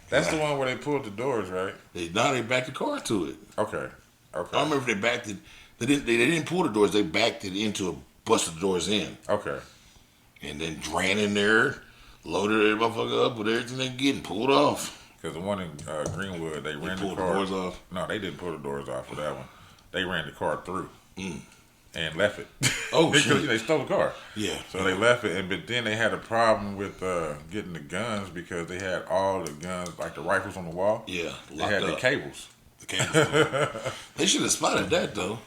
That's the one where they pulled the doors, right? Now they backed the car to it. Okay. I remember they backed it. They didn't pull the doors. They backed it into a busted the doors in. Okay. And then ran in there, loaded that motherfucker up with everything they get and pulled off. Because the one in Greenwood, they ran the pulled car. the doors off? No, they didn't pull the doors off for that one. They ran the car through and left it. Oh, because shit. they stole the car. Yeah. So they left it, but then they had a problem with getting the guns because they had all the guns, like the rifles on the wall. Yeah, they had the cables. The cables. They should have spotted that though.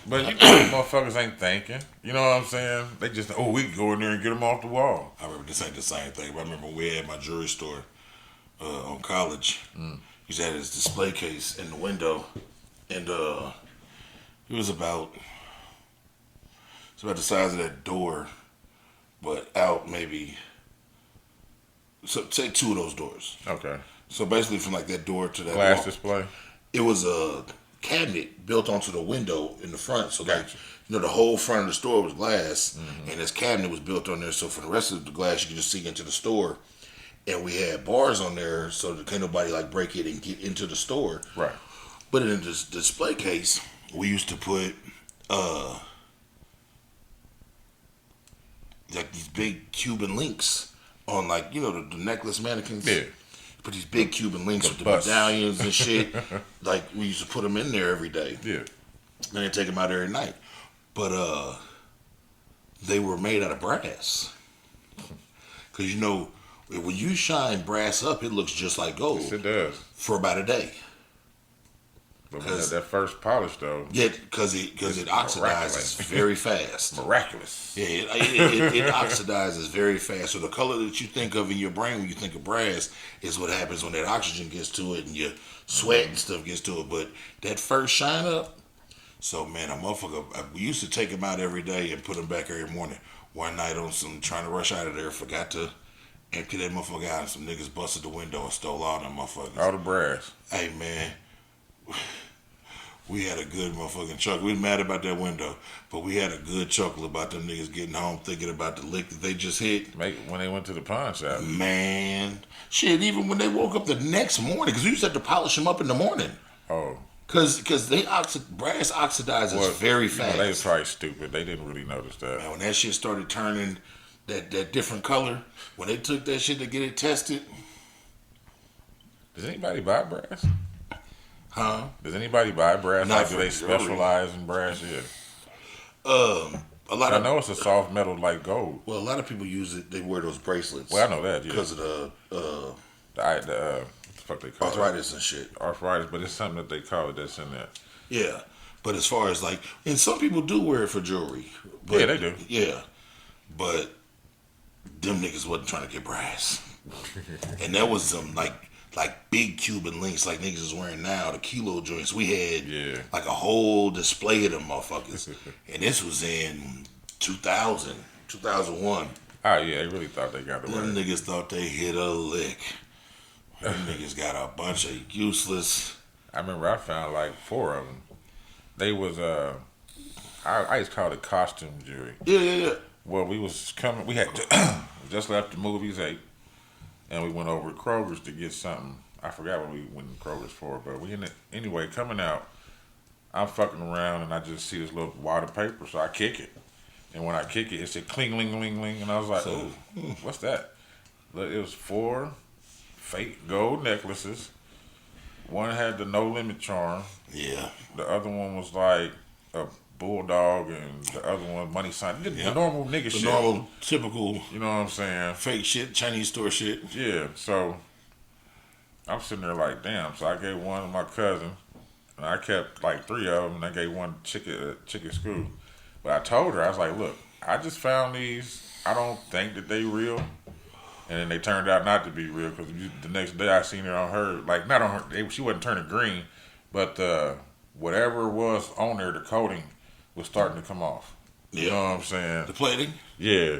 But you know, motherfuckers ain't thinking. You know what I'm saying? They just, we can go in there and get them off the wall. I remember this ain't the same thing, but I remember we had my jewelry store on college. He had his display case in the window, and it was about the size of that door, but out maybe. So say 2 of those doors. Okay. So basically, from like that door to that glass wall, display. it was a cabinet built onto the window in the front. So like, Gotcha. the whole front of the store was glass, and this cabinet was built on there. So for the rest of the glass, you could just see into the store. And we had bars on there so that can't nobody like break it and get into the store. Right. But in this display case, we used to put like these big Cuban links on, like, the necklace mannequins. Yeah. Put these big Cuban links with the bust. medallions and shit. Like, we used to put them in there every day. Yeah. And then take them out every night. But they were made out of brass. Because, when you shine brass up, it looks just like gold. Yes, it does. For about a day. But when that first polish, though. Yeah, because it oxidizes very fast. Miraculous. Yeah, it oxidizes very fast. So the color that you think of in your brain when you think of brass is what happens when that oxygen gets to it and your sweat and stuff gets to it. But that first shine up, so man, we used to take them out every day and put them back every morning. One night on trying to rush out of there, forgot to empty that motherfucker out, and some niggas busted the window and stole all them motherfuckers. All the brass. Hey man, we had a good motherfucking chuckle. We was mad about that window, but we had a good chuckle about them niggas getting home thinking about the lick that they just hit. When they went to the pawn shop. Man, shit, even when they woke up the next morning, because we used to have to polish them up in the morning. Oh. Because brass oxidizes very fast. They was probably stupid. They didn't really notice that. Man, when that shit started turning that different color, when they took that shit to get it tested. Does anybody buy brass? Huh? Does anybody buy brass? Not Like, do they jewelry. specialize in brass? Yeah. I know it's a soft metal like gold. Well, a lot of people use it. They wear those bracelets. Well, I know that, yeah. Because of the what the fuck they call arthritis and shit. Arthritis, but it's something that they call it that's in there. Yeah, but as far as like, and some people do wear it for jewelry. But, Yeah, they do. Yeah, but them niggas wasn't trying to get brass, and that was some like big Cuban links like niggas is wearing now, the kilo joints. We had like a whole display of them motherfuckers, and this was in 2000, 2001. Oh yeah, they really thought they got it Them right. niggas thought they hit a lick. Them niggas got a bunch of useless. I remember I found like 4 of them. They was I used to call it costume jewelry. Yeah. Well, we had just left the movies 8, and we went over to Kroger's to get something. I forgot what we went to Kroger's for, but anyway, coming out, I'm fucking around and I just see this little water paper, so I kick it. And when I kick it, it said cling, ling, ling, ling, and I was like, ooh, what's that? Look, it was 4 fake gold necklaces. One had the no limit charm. Yeah. The other one was like a Bulldog and the other one, Money Sign. The normal nigga the shit. The normal, typical. You know what I'm saying? Fake shit, Chinese store shit. Yeah, so I'm sitting there like, damn. So I gave one to my cousin, and I kept like 3 of them, and I gave one chicken screw. But I told her, I was like, look, I just found these. I don't think that they real. And then they turned out not to be real because the next day I seen it on her, like not on her, she wasn't turning green, but whatever was on there, the coating was starting to come off. You know what I'm saying? The plating? Yeah.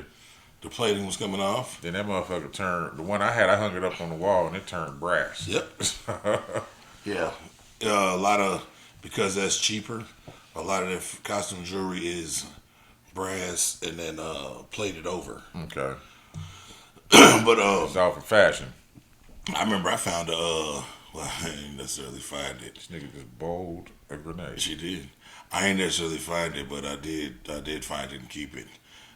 The plating was coming off. Then that motherfucker turned, the one I had, I hung it up on the wall and it turned brass. Yep. Yeah. A lot of, because that's cheaper, a lot of the costume jewelry is brass and then plated over. Okay. But it's all for fashion. I remember I found well, I didn't necessarily find it. This nigga just bowled a grenade. She did. I ain't necessarily find it, but I did find it and keep it.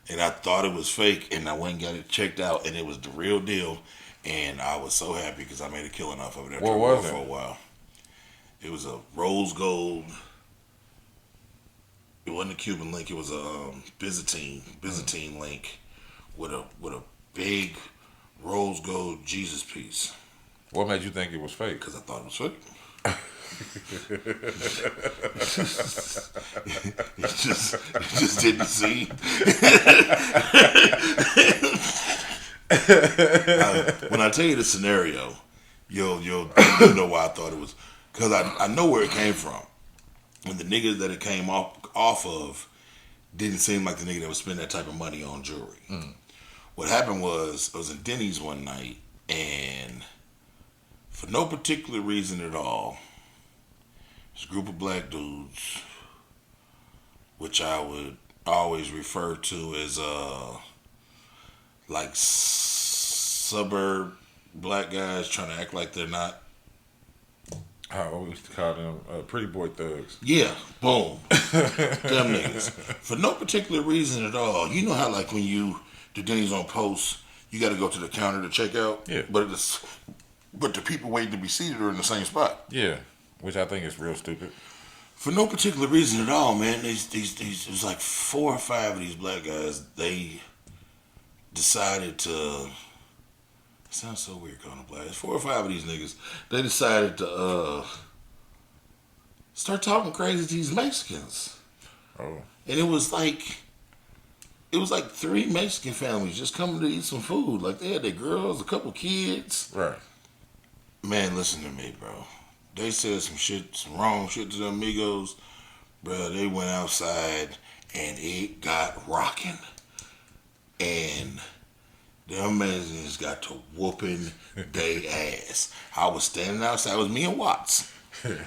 And I thought it was fake, and I went and got it checked out, and it was the real deal. And I was so happy because I made a killing off of it after I wore it for a while. It was a rose gold. It wasn't a Cuban link. It was a Byzantine link with a big rose gold Jesus piece. What made you think it was fake? Because I thought it was fake. it just didn't see. When I tell you the scenario, you'll know why I thought it was. Because I know where it came from. And the nigga that it came off of didn't seem like the nigga that would spend that type of money on jewelry. What happened was, I was in Denny's one night, and for no particular reason at all, this group of black dudes, which I would always refer to as like suburb black guys trying to act like they're not. I always call them pretty boy thugs. Yeah, boom. Them niggas. For no particular reason at all. You know how like when the Denny's on post, you got to go to the counter to check out? Yeah. But the people waiting to be seated are in the same spot. Yeah, which I think is real stupid. For no particular reason at all, man. These it was like 4 or 5 of these black guys. They decided to. It sounds so weird calling them black. 4 or 5 of these niggas. They decided to start talking crazy to these Mexicans. Oh. And it was like 3 Mexican families just coming to eat some food. Like they had their girls, a couple kids. Right. Man, listen to me, bro. They said some wrong shit to them amigos. Bro, they went outside and it got rocking. And them Mexicans got to whooping they ass. I was standing outside. It was me and Watts.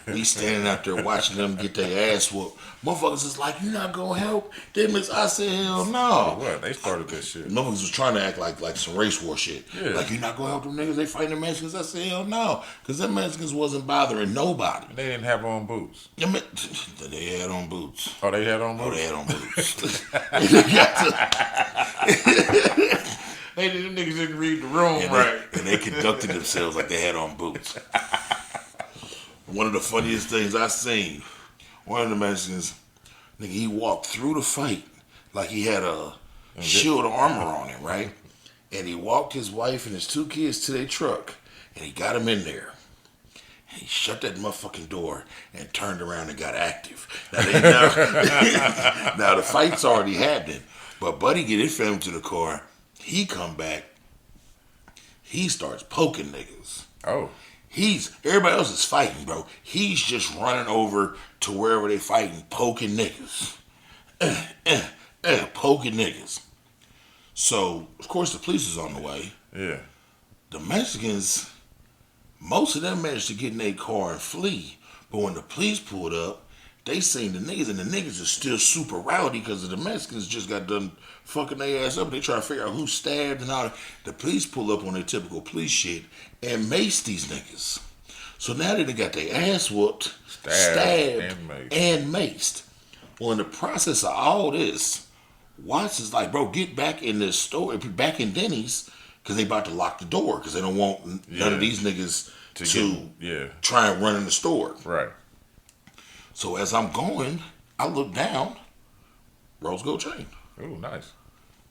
We standing out there watching them get their ass whooped. Motherfuckers is like, you not gonna help? I said, hell no. What? They started that shit. Motherfuckers was trying to act like some race war shit. Yeah. Like, you not gonna help them niggas? They fighting the Mexicans? I said, hell no. Because them Mexicans wasn't bothering nobody. They didn't have on boots. They had on boots. Oh, they had on boots? Oh, they had on boots. They them niggas didn't read the room and right. And they conducted themselves like they had on boots. One of the funniest things I seen, one of the Mexicans, nigga, he walked through the fight like he had a shield armor on him, right? And he walked his wife and his 2 kids to their truck, and he got them in there. And he shut that motherfucking door and turned around and got active. Now the fight's already happening, but Buddy get his family to the car. He come back. He starts poking niggas. Oh. Everybody else is fighting, bro. He's just running over to wherever they fighting, poking niggas. Poking niggas. So, of course, the police is on the way. Yeah. The Mexicans, most of them managed to get in their car and flee. But when the police pulled up, they seen the niggas, and the niggas are still super rowdy because the Mexicans just got done fucking their ass up. They try to figure out who stabbed and all that. The police pull up on their typical police shit and mace these niggas. So now they got their ass whooped, stabbed and maced. Well, in the process of all this, Watts is like, bro, get back in this store, back in Denny's, because they about to lock the door because they don't want none of these niggas to try and run in the store. Right. So as I'm going, I look down. Rose gold chain Ooh, nice.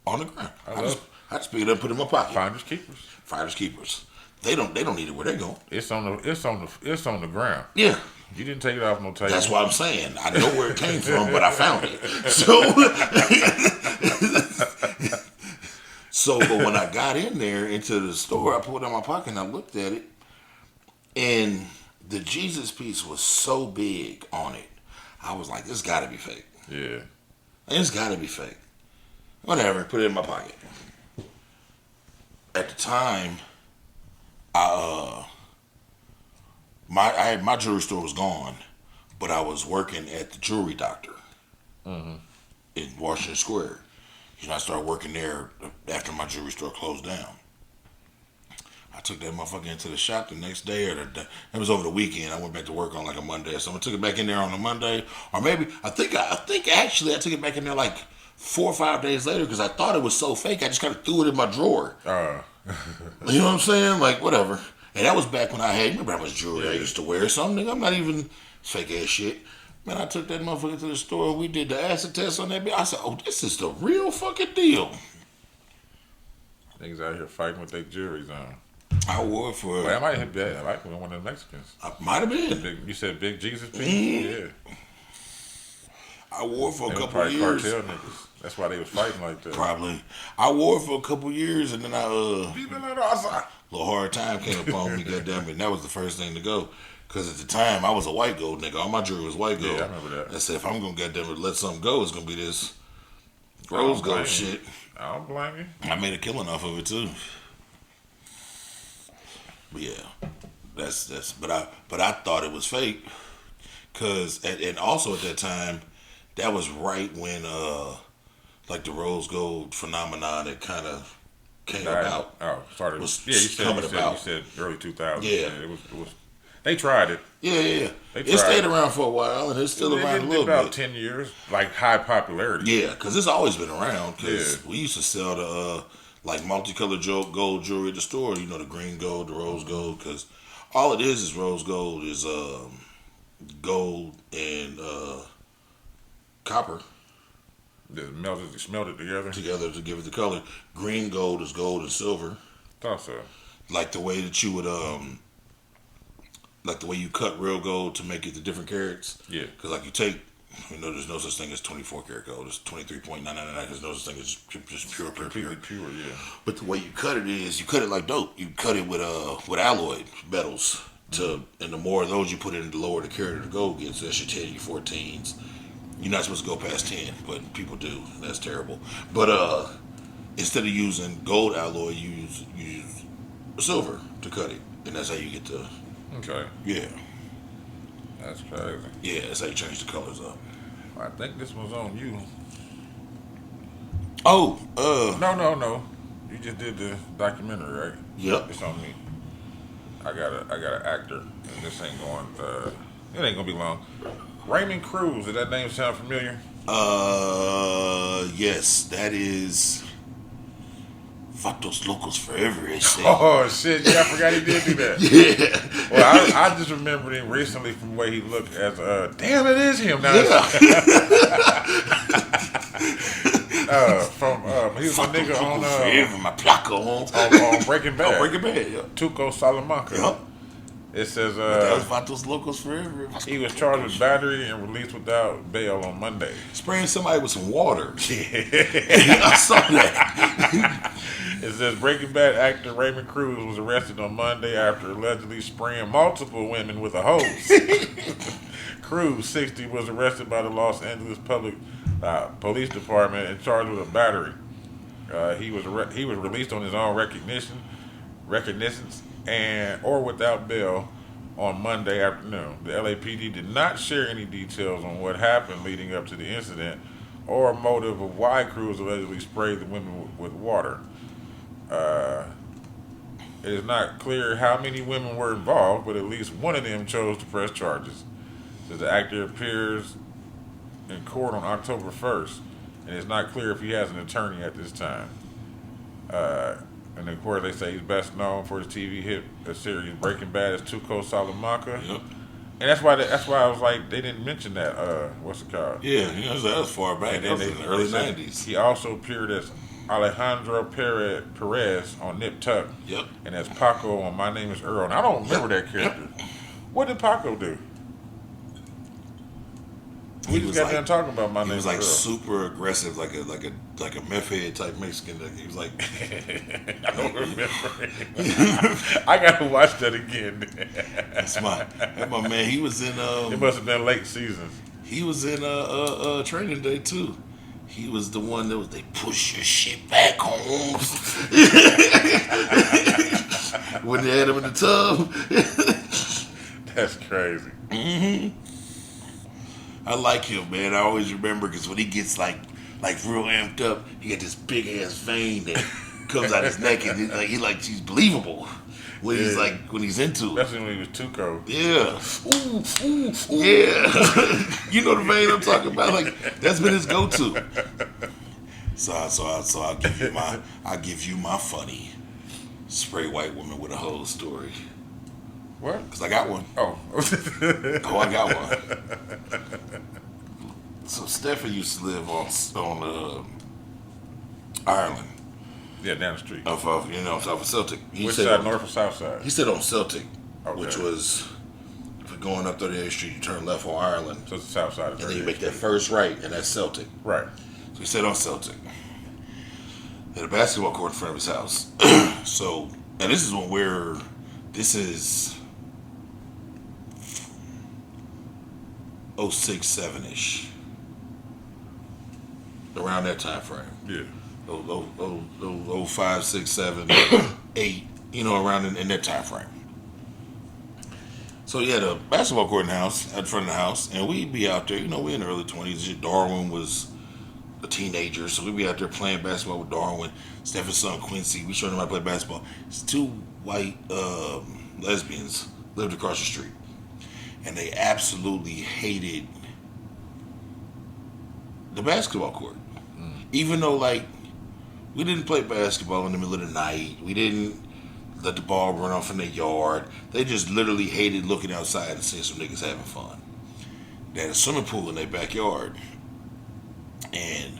on the ground. I I just pick it up, put it in my pocket. Finders keepers. Finders keepers. They don't need it where they go. It's on the ground. Yeah. You didn't take it off no table. That's what I'm saying. I know where it came from, but I found it. But when I got in there into the store, I put it in my pocket and I looked at it, and the Jesus piece was so big on it. I was like, this got to be fake. Yeah. It's got to be fake. Whatever. Put it in my pocket. At the time, my jewelry store was gone, but I was working at the Jewelry Doctor in Washington Square. I started working there after my jewelry store closed down. I took that motherfucker into the shop the next day, it was over the weekend. I went back to work on like a Monday, so I took it back in there on a Monday, or maybe I think actually I took it back in there like 4 or 5 days later because I thought it was so fake. I just kind of threw it in my drawer. You know what I'm saying? Like whatever. And that was back when I had, remember how much jewelry I used to wear? Something. I'm not even fake ass shit. Man, I took that motherfucker to the store. We did the acid test on that bitch. I said, oh, this is the real fucking deal. Niggas out here fighting with their jewelries on. I wore it for... Well, I might have been one of the Mexicans. I might have been. You said Big Jesus piece? Mm-hmm. Yeah. I wore it for a they couple of years. Cartel niggas. That's why they was fighting like that. Probably. I wore it for a couple of years, and then a little hard time came upon me, goddamn it, and that was the first thing to go. Because at the time, I was a white gold nigga. All my jewelry was white gold. Yeah, I remember that. I said, if I'm going to goddamn it let something go, it's going to be this rose gold shit. I don't blame you. I made a killing off of it, too. But yeah, but I thought it was fake. And also at that time, that was right when, like the rose gold phenomenon that kind of came about. Oh, started. Was Yeah, you said early 2000s. Yeah. It was. They tried it. Yeah. It stayed around for a while, and it's still around a little about bit. 10 years, like high popularity. Yeah, because it's always been around. Because we used to sell the like multicolored gold jewelry at the store. You know, the green gold, the rose gold. Because all it is rose gold is gold and copper. Just melted together. Together to give it the color. Green gold is gold and silver. Thought so. Like the way that you would like the way you cut real gold to make it the different carats. Yeah. Because like you take, there's no such thing as 24 karat gold. It's 23.999. There's no such thing as just pure. Completely pure, yeah. But the way you cut it is, you cut it like dope. You cut it with alloy metals. And the more of those you put in, the lower the carat of the gold gets. So that should tell you 14s. You're not supposed to go past 10, but people do. That's terrible. But instead of using gold alloy, you use silver to cut it, and that's how you get the. Okay. Yeah. That's crazy. Yeah, that's how you change the colors up. I think this was on you. Oh, No. You just did the documentary, right? Yep. It's on me. I got an actor, and this ain't going. It ain't gonna be long. Raymond Cruz. Did that name sound familiar? Yes, that is. Vatos locos forever. Oh shit! Yeah, I forgot he did do that. Yeah. Well, I just remembered him recently from the way he looked as damn, it is him now. Yeah. He was a nigga on forever, my placa on Breaking Bad. Breaking Bad, yeah. Tuco Salamanca. Yep. It says that was Vatos locos forever. He was charged with battery and released without bail on Monday. Spraying somebody with some water. I saw that. It says Breaking Bad actor Raymond Cruz was arrested on Monday after allegedly spraying multiple women with a hose. Cruz, 60, was arrested by the Los Angeles Public Police Department and charged with a battery. He was released on his own recognitions or without bail on Monday afternoon. The LAPD did not share any details on what happened leading up to the incident or motive of why Cruz allegedly sprayed the women with water. It is not clear how many women were involved, but at least one of them chose to press charges. Says the actor appears in court on October 1st, and it's not clear if he has an attorney at this time. And of course, they say he's best known for his TV hit series Breaking Bad as Tuco Salamanca. Yep. And that's why I was like, they didn't mention that. What's it called? Yeah, that was far back. And That then was in the early '90s. He also appeared as Alejandro Perez on Nip Tuck. Yep. And as Paco on My Name Is Earl. And I don't remember that character. What did Paco do? We just got done talking about My Name Is Earl. He was like super aggressive, like a meth head type Mexican. He was like, I don't remember. I gotta watch that again. That's my man. He was in. It must have been late seasons. He was in Training Day too. He was the one that was they push your shit back home when they had him in the tub. That's crazy. Mm-hmm. I like him, man. I always remember because when he gets like real amped up, he got this big ass vein that comes out his neck, and he's believable when he's into it. Especially when he was Tuco. Yeah. Ooh, yeah. You know the vein I'm talking about. Like that's been his go-to. So I'll give you my funny spray white woman with a whole story. What? Because I got one. Oh. I got one. So Stefan used to live on Ireland. Yeah, down the street. Off of Celtic. Which side, north or south side? He said on Celtic, okay. Which was, if you're going up 38th Street, you turn left on Ireland. So it's the south side of 38th And then you make Street. that first right, and that's Celtic. Right. So he said on Celtic. He had a basketball court in front of his house. So, and this is 06, 7-ish. Around that time frame. Yeah. 05, 6, 7, 8, around in that time frame. So he had a basketball court in the house, at front of the house, and we'd be out there, we in the early 20s. Darwin was a teenager, so we'd be out there playing basketball with Darwin. Stefan's son Quincy, we showed him how to play basketball. It's two white lesbians lived across the street, and they absolutely hated the basketball court. Even though, we didn't play basketball in the middle of the night. We didn't let the ball run off in their yard. They just literally hated looking outside and seeing some niggas having fun. They had a swimming pool in their backyard. And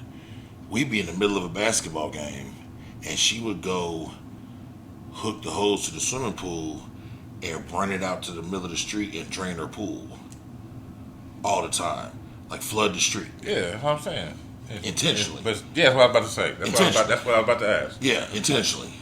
we'd be in the middle of a basketball game, and she would go hook the hose to the swimming pool and run it out to the middle of the street and drain her pool. All the time. Flood the street. Yeah, that's what I'm saying. Intentionally. But yeah, that's what I was about to say. That's what I was about to ask. Yeah, intentionally.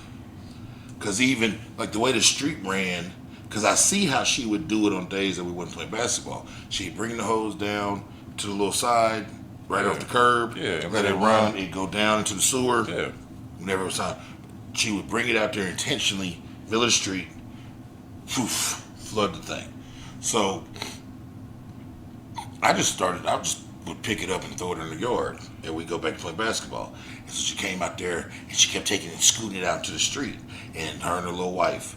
Because even, the way the street ran, because I see how she would do it on days that we wouldn't play basketball. She'd bring the hose down to the little side, right off the curb, and let it run, it'd go down into the sewer. Yeah. Whenever it was time. She would bring it out there intentionally, middle of the street, poof, flood the thing. So, I just would pick it up and throw it in the yard, and we'd go back to play basketball. And so she came out there, and she kept taking it and scooting it out to the street, and her and her little wife.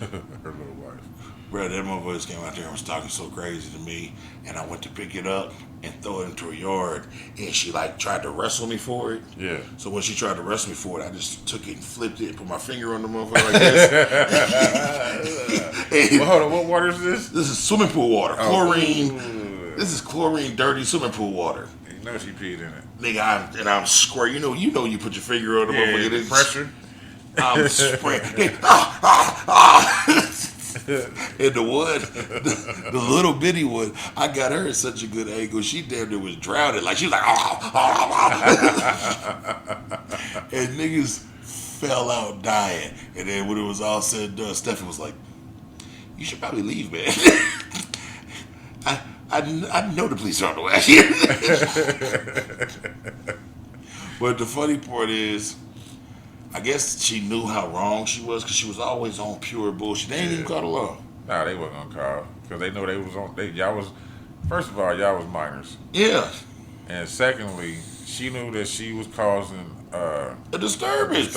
Her little wife. Bro, that motherfucker came out there and was talking so crazy to me, and I went to pick it up and throw it into her yard, and she tried to wrestle me for it. Yeah. So when she tried to wrestle me for it, I just took it and flipped it and put my finger on the motherfucker like this. Well, hold on, what water is this? This is swimming pool water. Oh. Chlorine. This is chlorine, dirty swimming pool water. You know she peed in it. Nigga, I'm square. You put your finger on the motherfucker. The pressure. I'm spraying. And the wood, the little bitty one, I got her at such a good angle. She damn near was drowning. She was like, and niggas fell out dying. And then when it was all said and done, Stefan was like, "You should probably leave, man." I know the police are on the way out here. But the funny part is, I guess she knew how wrong she was because she was always on pure bullshit. They ain't even caught along. Nah, they wasn't gonna call because they know they was on. Y'all was, first of all, y'all was minors. Yeah. And secondly, she knew that she was causing a disturbance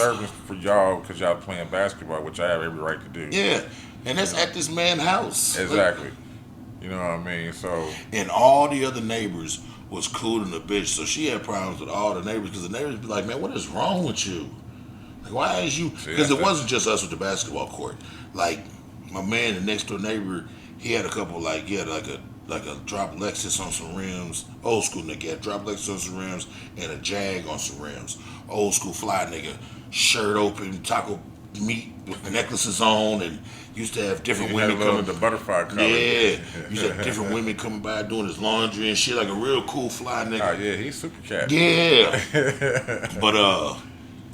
for y'all because y'all playing basketball, which I have every right to do. Yeah, and that's at this man's house. Exactly. You know what I mean? So. And all the other neighbors was cool in the bitch, so she had problems with all the neighbors because the neighbors be like, "Man, what is wrong with you? Why is you?" Because it wasn't just us with the basketball court. My man, the next door neighbor, He had a couple he had like a drop Lexus on some rims. Old school nigga had drop Lexus on some rims and a Jag on some rims. Old school fly nigga, shirt open, taco meat with necklaces on, and used to have different women coming. The butterfly color. Yeah, used to have different women coming by doing his laundry and shit, like a real cool fly nigga. Oh yeah, he's super cat. Yeah, but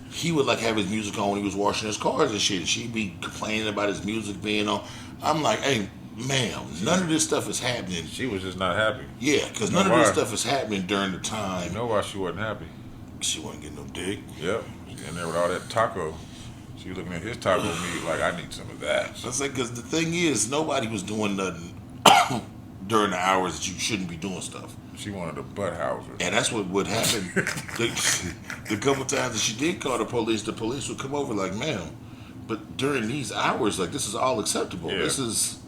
he would like have his music on when he was washing his cars and shit. And she'd be complaining about his music being on. I'm like, hey, ma'am, none of this stuff is happening. She was just not happy. Yeah, because none of this stuff is happening during the time. You know why she wasn't happy? She wasn't getting no dick. Yep, she in there with all that taco. She was looking at his taco meat like, I need some of that. I was like, because the thing is, nobody was doing nothing during the hours that you shouldn't be doing stuff. She wanted a Butthowzer. And that's what would happen. The couple times that she did call the police would come over like, ma'am, but during these hours, like, this is all acceptable. Yeah. This is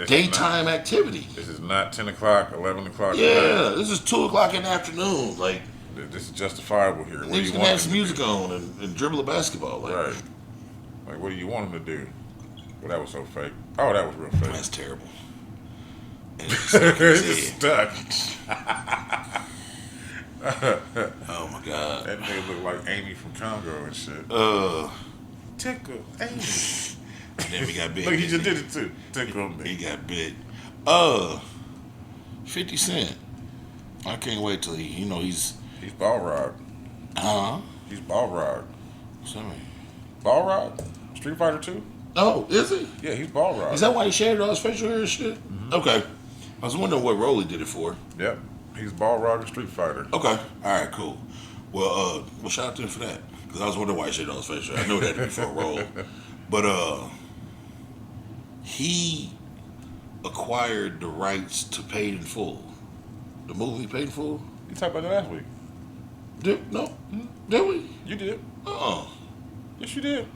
daytime activity. This is not 10 o'clock, 11 o'clock. Yeah, this is 2 o'clock in the afternoon. Like, this is justifiable here. Niggas can have some music on and dribble a basketball. Like, right. Like, what do you want him to do? Well, that was so fake. Oh, that was real fake. That's terrible. And it's stuck. Oh my god. That nigga look like Amy from Congo and shit. Tickle Amy. And then we got big. Look, he just did it too. Tickle me. He got big. 50 Cent. I can't wait till he's ball rod. Huh? He's ball rod. Sorry. Ball rod? Street Fighter 2? Oh, is he? Yeah, he's ball rod. Is that why he shaved all his facial hair and shit? Mm-hmm. Okay. I was wondering what role he did it for. Yep. He's ball rod and Street Fighter. Okay. All right, cool. Well, shout out to him for that. Because I was wondering why he shaved all his facial hair. I knew that to be for a role. But he acquired the rights to Paid in Full. The movie Paid in Full? You talked about that last week. No? Mm-hmm. Did we? You did. Yes, you did.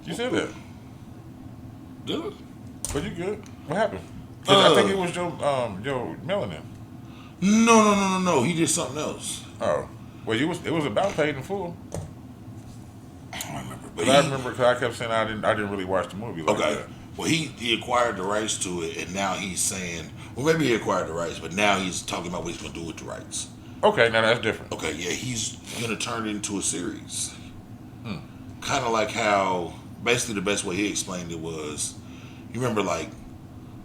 You said that. Did I? But you good. What happened? I think it was your melanin. No. He did something else. Oh. Well, it was about Paid in Full. I don't remember. But I remember because I kept saying I didn't really watch the movie like that. Well, he acquired the rights to it, and now he's saying, well, maybe he acquired the rights, but now he's talking about what he's going to do with the rights. Okay, now that's different. Okay, yeah, he's going to turn it into a series. Kind of like how, basically the best way he explained it was, you remember like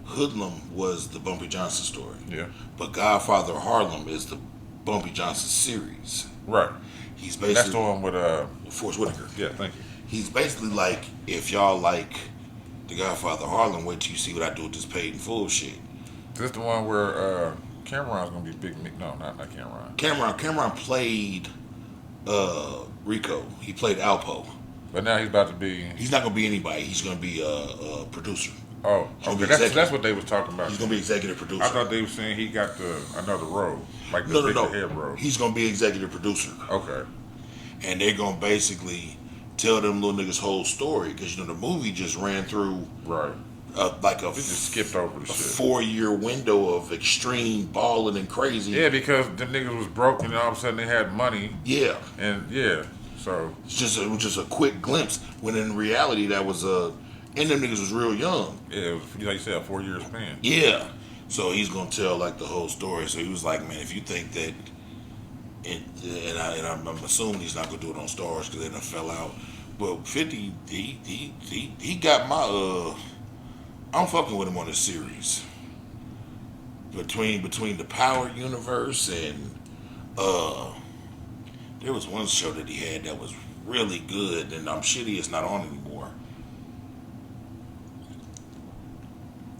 Hoodlum was the Bumpy Johnson story. Yeah. But Godfather Harlem is the Bumpy Johnson series. Right. He's basically... That's the one with Forrest Whitaker. Yeah, thank you. He's basically like, if y'all like The Godfather Harlem, wait till you see what I do with this Paid in Full shit. Is this the one where Cameron's gonna be big? No, not Cameron. Cameron played Rico. He played Alpo. But now he's about to be... He's not gonna be anybody. He's gonna be a producer. Oh, okay. That's what they was talking about. He's gonna be executive producer. I thought they were saying he got another role, like the head role. He's gonna be executive producer. Okay. And they're gonna basically tell them little niggas' whole story because the movie just ran through They just skipped over the shit. 4-year window of extreme balling and crazy. Yeah, because the niggas was broke and all of a sudden they had money. Yeah. And yeah, so it was just a quick glimpse when in reality that was and them niggas was real young. Yeah, it was, like you said, a 4-year span. Yeah. So he's gonna tell like the whole story. So he was like, man, if you think that, and I'm assuming he's not gonna do it on Stars because they done fell out. But 50, he got my I'm fucking with him on this series. Between the Power universe and there was one show that he had that was really good, and I'm shitty it's not on anymore.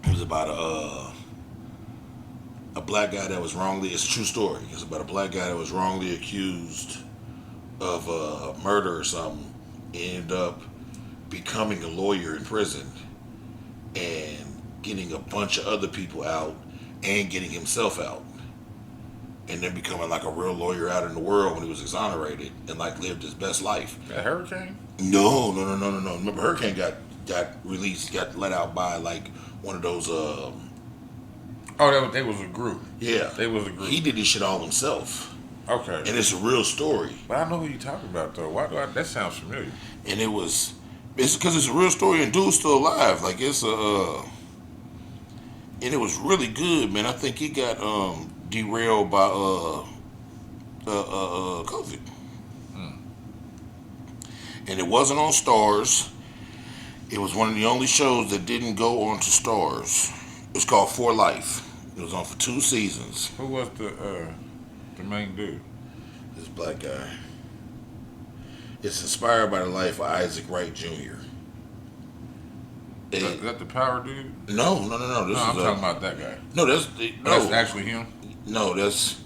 It was about a black guy that was wrongly... It's a true story. It's about a black guy that was wrongly accused of murder or something. Ended up becoming a lawyer in prison and getting a bunch of other people out and getting himself out. And then becoming like a real lawyer out in the world when he was exonerated and like lived his best life. A Hurricane? No. Remember, Hurricane got released, got let out by like one of those. They was a group. Yeah, they was a group. He did this shit all himself. Okay, and it's a real story. But I know who you talking about though. Why that sounds familiar? And it's because it's a real story and dude's still alive. Like it's and it was really good, man. I think he got derailed by COVID, Mm. and it wasn't on Stars. It was one of the only shows that didn't go on to Stars. It's called For Life. It was on for 2 seasons. Who was the main dude? This black guy. It's inspired by the life of Isaac Wright Jr. Is that the power dude? No. No, I'm talking about that guy. No. That's Oh, that's actually him. no. It's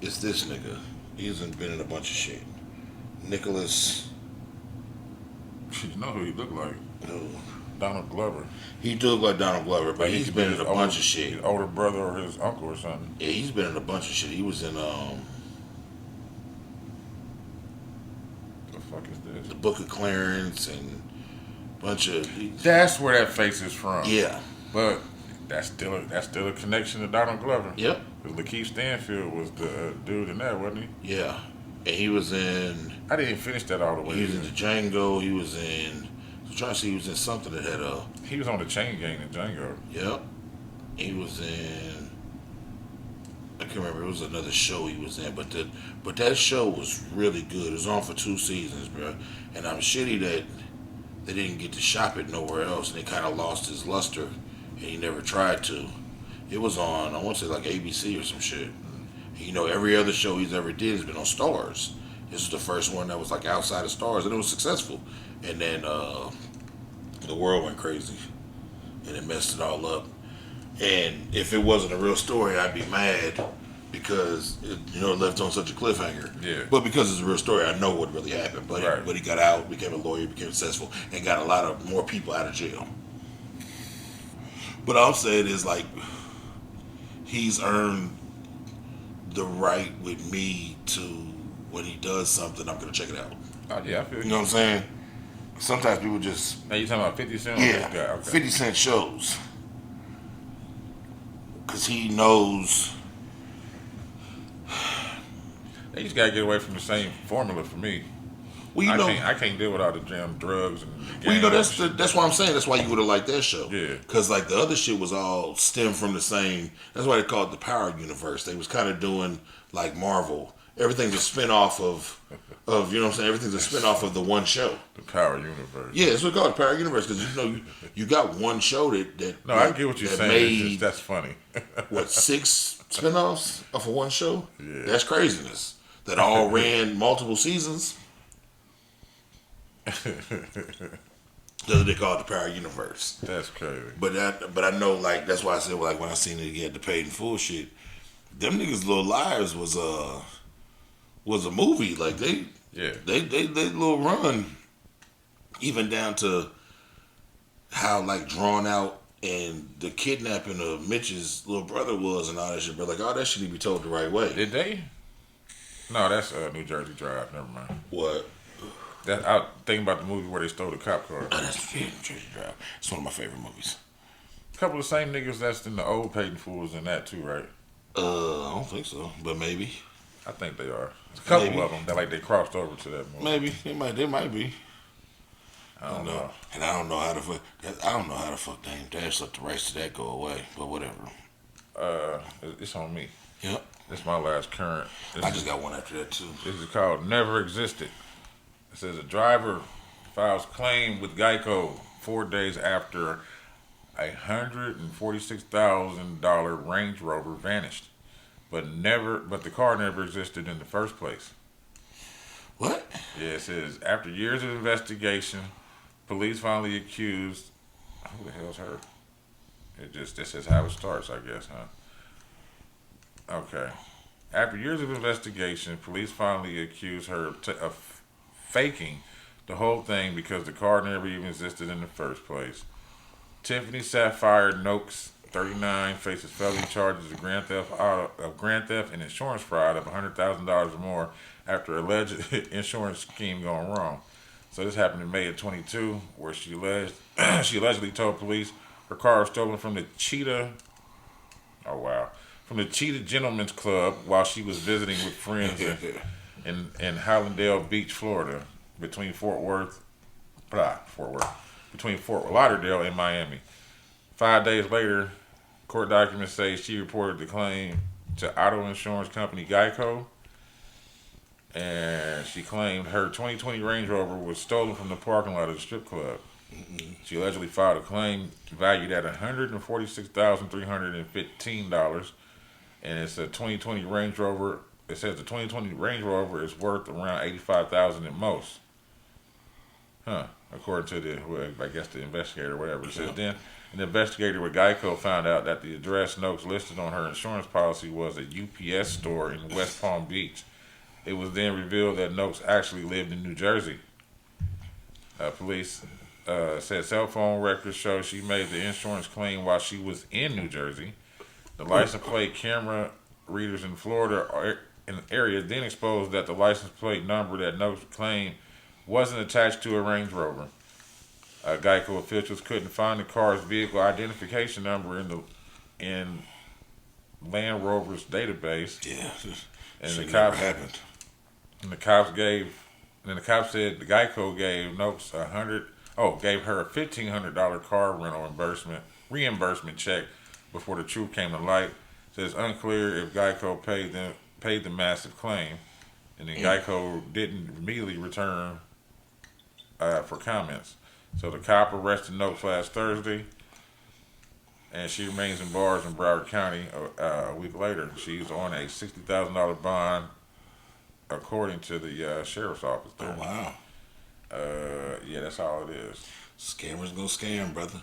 this nigga. He's been in a bunch of shit. Nicholas. You know who he looked like? No. Donald Glover. He do look like Donald Glover, but he's been in a bunch of shit. His older brother or his uncle or something. Yeah, he's been in a bunch of shit. He was in The fuck is this? the Book of Clarence and a bunch of. That's where that face is from. Yeah. But that's still a connection to Donald Glover. Yep. Because Lakeith Stanfield was the dude in that, wasn't he? Yeah. And he was in. I didn't finish that all the way. He was in the Django. He was in. I'm trying to see. He was in something that had a. He was on the Chain Gang in Django. Yep. He was in. I can't remember. It was another show he was in, but that show was really good. It was on for 2 seasons, bro. And I'm shitty that they didn't get to shop it nowhere else, and it kind of lost his luster, and he never tried to. It was on. I want to say like ABC or some shit. You know, every other show he's ever did has been on Stars. This was the first one that was like outside of Stars, and it was successful. And then the world went crazy, and it messed it all up. And if it wasn't a real story, I'd be mad because it left on such a cliffhanger. Yeah. But because it's a real story, I know what really happened. But Right. but he got out, became a lawyer, became successful, and got a lot of more people out of jail. But all I'm saying is like he's earned the right with me to when he does something, I'm gonna check it out. Oh yeah, I feel You you. know what I'm saying? Sometimes people just Now you talking about 50 Cent? yeah, Okay. 50 Cent shows. Because he knows. They just gotta get away from the same formula for me. Well, you know, I can't deal with all the damn drugs and well, you know gangs. that's what I'm saying. That's why you would have liked that show. Yeah. Because like the other shit was all stemmed from the same. That's why they called it the Power Universe. They was kind of doing like Marvel. Everything's a spin off of you know what I'm saying. Everything's a spin off of the one show. The Power Universe. Yeah, that's what we call it, Power Universe. Because you got one show that No, I get what you're saying. It's Made, just, that's funny. what 6 spinoffs off of one show? Yeah. That's craziness. That all ran multiple seasons. That's what they call it, the Power Universe. That's crazy. But I know like that's why I said like when I seen it get the paid in full shit, them niggas Little Liars was a movie. Like they little run, even down to how like drawn out and the kidnapping of Mitch's little brother was and all that shit. But like all that shit need to be told the right way. Did they? No, that's New Jersey Drive. Never mind. What? That I thinking about the movie where they stole the cop car. Oh, that's Jersey Drive. It's one of my favorite movies. A couple of the same niggas that's in the old Paid in Full was in that too, right? I don't think so, but maybe. I think they are. A couple Maybe. of them that like they crossed over to that movie. Maybe they might be. I don't know. And I don't know how the fuck Dame Dash let the rights to that go away. But whatever. It's on me. Yep. It's my last current. I just got one after that too. This is called Never Existed. It says a driver files claim with Geico 4 days after a $146,000 Range Rover vanished, but the car never existed in the first place. What? Yeah, it says after years of investigation, police finally accused. Who the hell's her? This is how it starts, I guess, huh? Okay. After years of investigation, police finally accused her of faking the whole thing because the car never even existed in the first place. Tiffany Sapphire Noakes, 39, faces felony charges of grand theft and insurance fraud of $100,000 or more after alleged insurance scheme gone wrong. So this happened in May of 22, where she allegedly told police her car was stolen from the Cheetah. Oh wow. From the Cheetah Gentlemen's Club while she was visiting with friends in Hallandale Beach, Florida, between Fort Lauderdale and Miami. 5 days later, Court documents say she reported the claim to auto insurance company Geico, and she claimed her 2020 Range Rover was stolen from the parking lot of the strip club. She allegedly filed a claim valued at $146,315, and it's a 2020 Range Rover. It says the 2020 Range Rover is worth around $85,000 at most. According to the, well, I guess the investigator or whatever. It says then an investigator with Geico found out that the address notes listed on her insurance policy was a UPS store in West Palm Beach. It was then revealed that Noakes actually lived in New Jersey. Police said cell phone records show she made the insurance claim while she was in New Jersey. The license plate camera readers in Florida in the area then exposed that the license plate number that Noakes claimed wasn't attached to a Range Rover. Geico officials couldn't find the car's vehicle identification number in Land Rover's database. Yeah, and shit the never cops happened. And the cops said the Geico gave Noakes gave her a $1,500 car rental reimbursement check before the truth came to light. So it's unclear if Geico paid the massive claim, and then Geico didn't immediately return for comments. So the cop arrested Noakes last Thursday, and she remains in bars in Broward County a week later. She's on a $60,000 bond, according to the sheriff's office there. Oh, wow. Yeah, that's all it is. Scammers gonna scam, brother.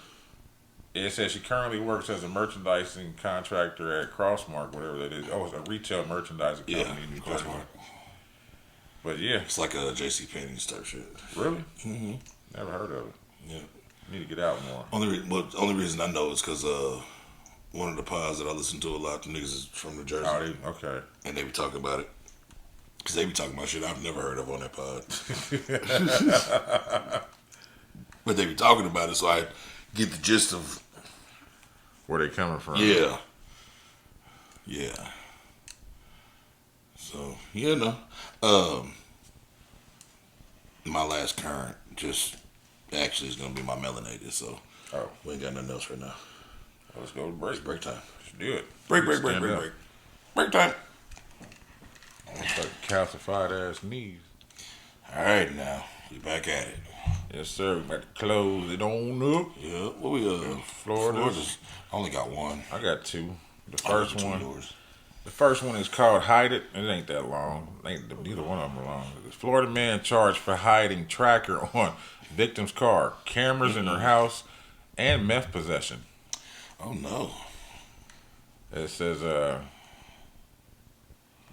It says she currently works as a merchandising contractor at Crossmark, whatever that is. Oh, it's a retail merchandising company in New Jersey. Crossmark. But yeah. It's like a JCPenney's type shit. Really? Mm-hmm. Never heard of it. Yeah. Need to get out more. Only reason I know is because one of the pods that I listen to a lot, the niggas is from New Jersey. Oh, okay. And they be talking about it. Because they be talking about shit I've never heard of on that pod. But they be talking about it, so I get the gist of where they coming from. Yeah. Yeah. So, my last current just actually is going to be my melanated, so we ain't got nothing else right now. Let's go to break. It's break time. Let's do it. Break time. Looks like calcified ass knees. All right, now we back at it. Yes, sir. We about to close it on up. Yeah. What we Florida's I only got one. I got two. The first one is called Hide It. It ain't that long. Neither one of them are long. The Florida man charged for hiding tracker on victim's car, cameras in her house, and meth possession. Oh no. It says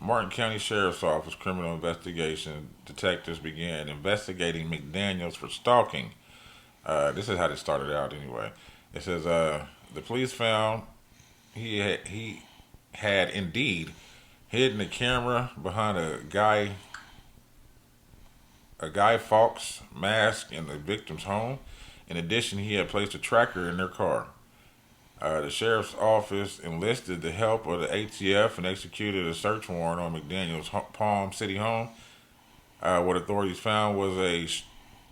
Martin County Sheriff's Office Criminal Investigation detectives began investigating McDaniels for stalking. This is how this started out anyway. It says the police found he had indeed hidden a camera behind a Guy Fawkes mask in the victim's home. In addition, he had placed a tracker in their car. The sheriff's office enlisted the help of the ATF and executed a search warrant on McDaniel's Palm City home. What authorities found was a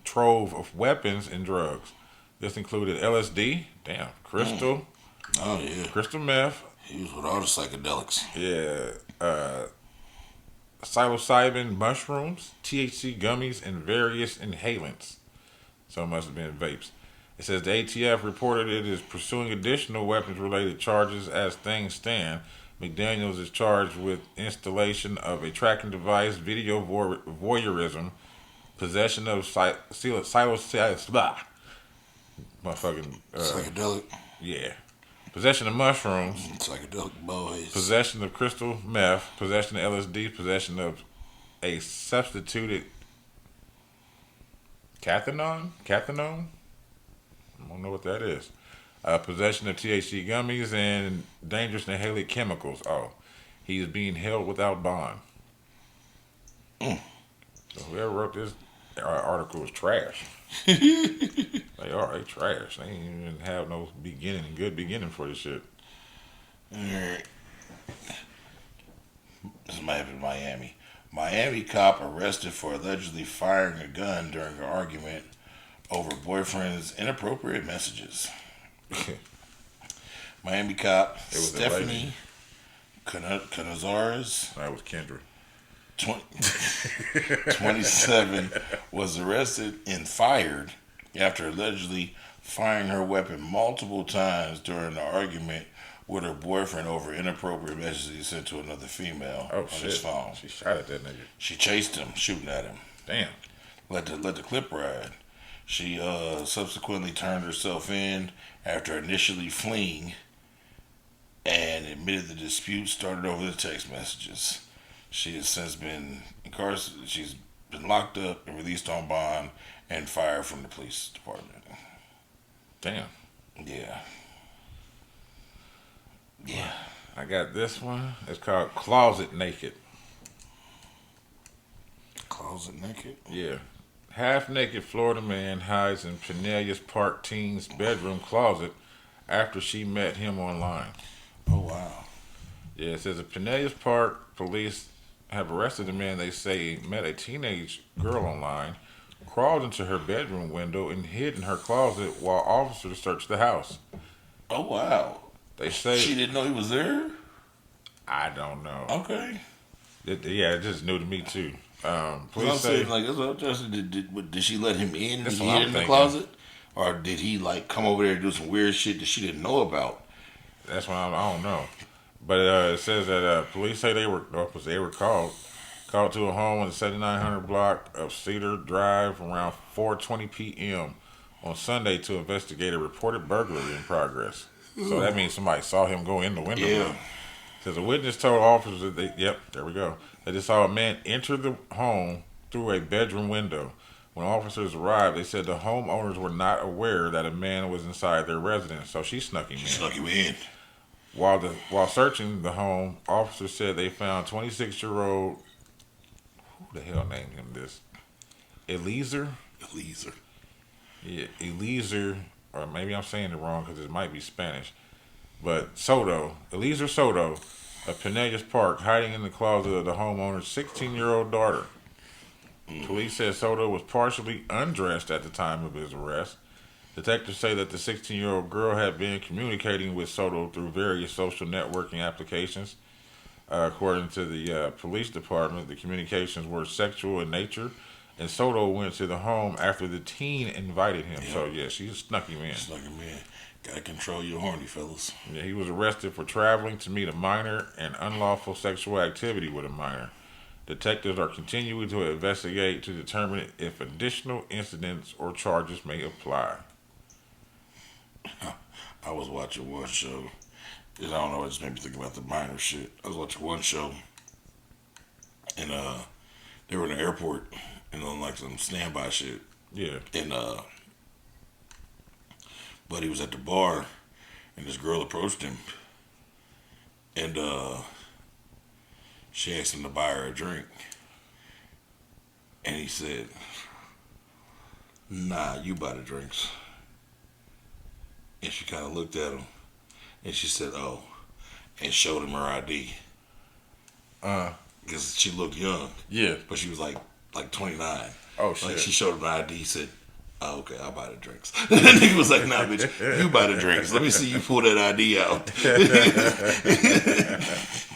trove of weapons and drugs. This included LSD, crystal, crystal meth. He was with all the psychedelics. Yeah, psilocybin mushrooms, THC gummies, and various inhalants. So it must have been vapes. It says the ATF reported it is pursuing additional weapons-related charges as things stand. McDaniels is charged with installation of a tracking device, video voyeurism, possession of psychedelic. Yeah. Possession of mushrooms. Psychedelic boys. Possession of crystal meth. Possession of LSD. Possession of a substituted cathinone? I don't know what that is. Possession of THC gummies and dangerous inhaled chemicals. Oh, he is being held without bond. So whoever wrote this article is trash. They trash. They ain't even have no good beginning for this shit. Alright. This might have been Miami. Miami cop arrested for allegedly firing a gun during an argument over boyfriend's inappropriate messages. Miami cop It was a lady. Stephanie Canazares, That was Kendra. 27, was arrested and fired after allegedly firing her weapon multiple times during an argument with her boyfriend over inappropriate messages he sent to another female Oh on shit! his phone. She shot at that nigga. She chased him, shooting at him. Damn. Let the clip ride. She subsequently turned herself in after initially fleeing and admitted the dispute started over the text messages. She has since been incarcerated. She's been locked up and released on bond and fired from the police department. Damn. Yeah. Yeah. I got this one. It's called Closet Naked. Closet naked? Yeah. Half-naked Florida man hides in Pinellas Park teen's bedroom closet after she met him online. Oh, wow. Yeah, it says at Pinellas Park, police have arrested a man they say met a teenage girl online, crawled into her bedroom window, and hid in her closet while officers searched the house. Oh, wow. They say... She didn't know he was there? I don't know. Okay. It's just new to me, too. Police say... Did she let him in? Did That's he what hid I'm in the thinking. closet? Or did he, come over there and do some weird shit that she didn't know about? That's why I don't know. But it says that police say they were called to a home on the 7900 block of Cedar Drive around 4:20 p.m. on Sunday to investigate a reported burglary in progress. So that means somebody saw him go in the window. Yeah. Says a witness told officers that they saw a man enter the home through a bedroom window. When officers arrived, they said the homeowners were not aware that a man was inside their residence, so she snuck him in. She snuck him in. While searching the home, officers said they found 26-year-old, who the hell named him this? Eliezer? Yeah, Eliezer, or maybe I'm saying it wrong because it might be Spanish. But Eliezer Soto, of Pinellas Park, hiding in the closet of the homeowner's 16-year-old daughter. Police said Soto was partially undressed at the time of his arrest. Detectives say that the 16-year-old girl had been communicating with Soto through various social networking applications. According to the police department, the communications were sexual in nature, and Soto went to the home after the teen invited him. Yep. So, yeah, she snuck him in. Gotta control your horny fellas. Yeah, he was arrested for traveling to meet a minor and unlawful sexual activity with a minor. Detectives are continuing to investigate to determine if additional incidents or charges may apply. I was watching one show. I don't know, it just made me think about the minor shit. I was watching one show, and they were in the airport, and on some standby shit. Yeah. And Buddy was at the bar, and this girl approached him, and she asked him to buy her a drink, and he said, "Nah, you buy the drinks." And she kind of looked at him, and she said, "Oh," and showed him her ID. Because she looked young. Yeah. But she was like 29. Oh, shit. She showed him her ID, said, "Oh, okay, I'll buy the drinks." And the nigga was like, "Nah, bitch, you buy the drinks. Let me see you pull that ID out."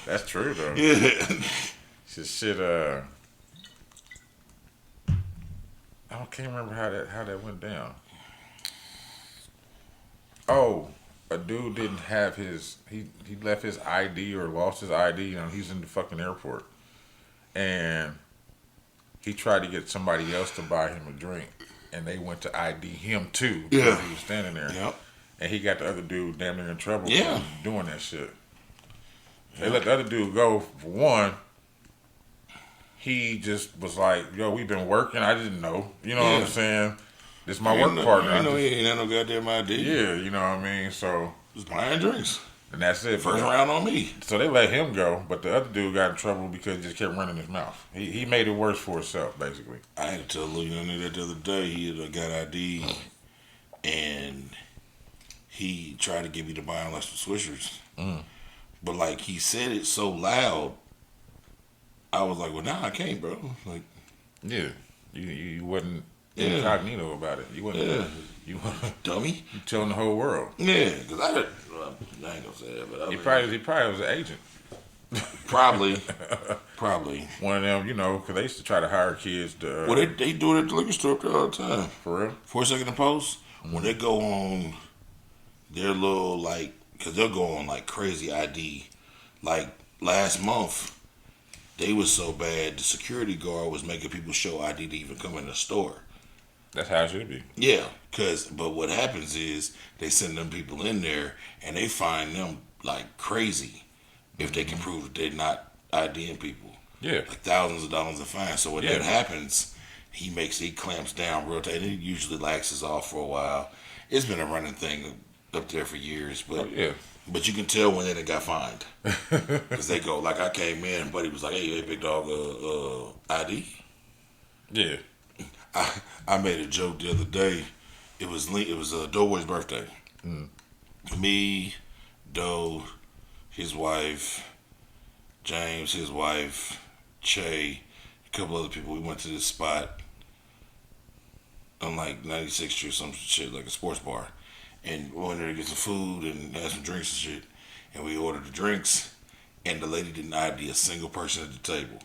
That's true, though. Yeah. Shit, I can't remember how that went down. Oh, a dude didn't have he left his ID or lost his ID. He's in the fucking airport, and he tried to get somebody else to buy him a drink, and they went to ID him too because he was standing there. Yep. And he got the other dude damn near in trouble for doing that shit. They Yep. let the other dude go for one. He just was like, "Yo, we've been working. I didn't know. You know what I'm saying? This is my work partner. I know he ain't had no goddamn ID. Yeah, you know what I mean? So Just buying drinks. and that's it. First round on me. So they let him go, but the other dude got in trouble because he just kept running his mouth. He made it worse for himself, basically. I had to tell a little young nigga that the other day. He had got ID, and he tried to get me to buy him some Swishers. But he said it so loud, I was like, "Well, nah, I can't, bro." Yeah, you wasn't incognito about it. You wasn't. Yeah. You Dummy. you telling the whole world. Yeah, because I ain't gonna say that, but I He mean, probably was an agent. probably. One of them, because they used to try to hire kids to. Well, they do it at the liquor store up there all the time. For real? 4 Second to Post, when they go on their little, like, because they'll go on, like, crazy ID. Like, last month, they was so bad, the security guard was making people show ID to even come in the store. That's how it should be. Yeah, but what happens is they send them people in there, and they find them, like, crazy if they can prove that they're not IDing people. Yeah. Like thousands of dollars in fines. So when that happens, he clamps down real tight. And he usually laxes off for a while. It's been a running thing up there for years, but but you can tell when they done got fined because they go like I came in, and buddy was like, "Hey, big dog, ID." Yeah. I made a joke the other day. It was Doughboy's birthday. Me, Doe, his wife, James, his wife, Che, a couple other people. We went to this spot on like 96th Street, some shit, like a sports bar. And we went there to get some food and had some drinks and shit. And we ordered the drinks, and the lady didn't ID a single person at the table.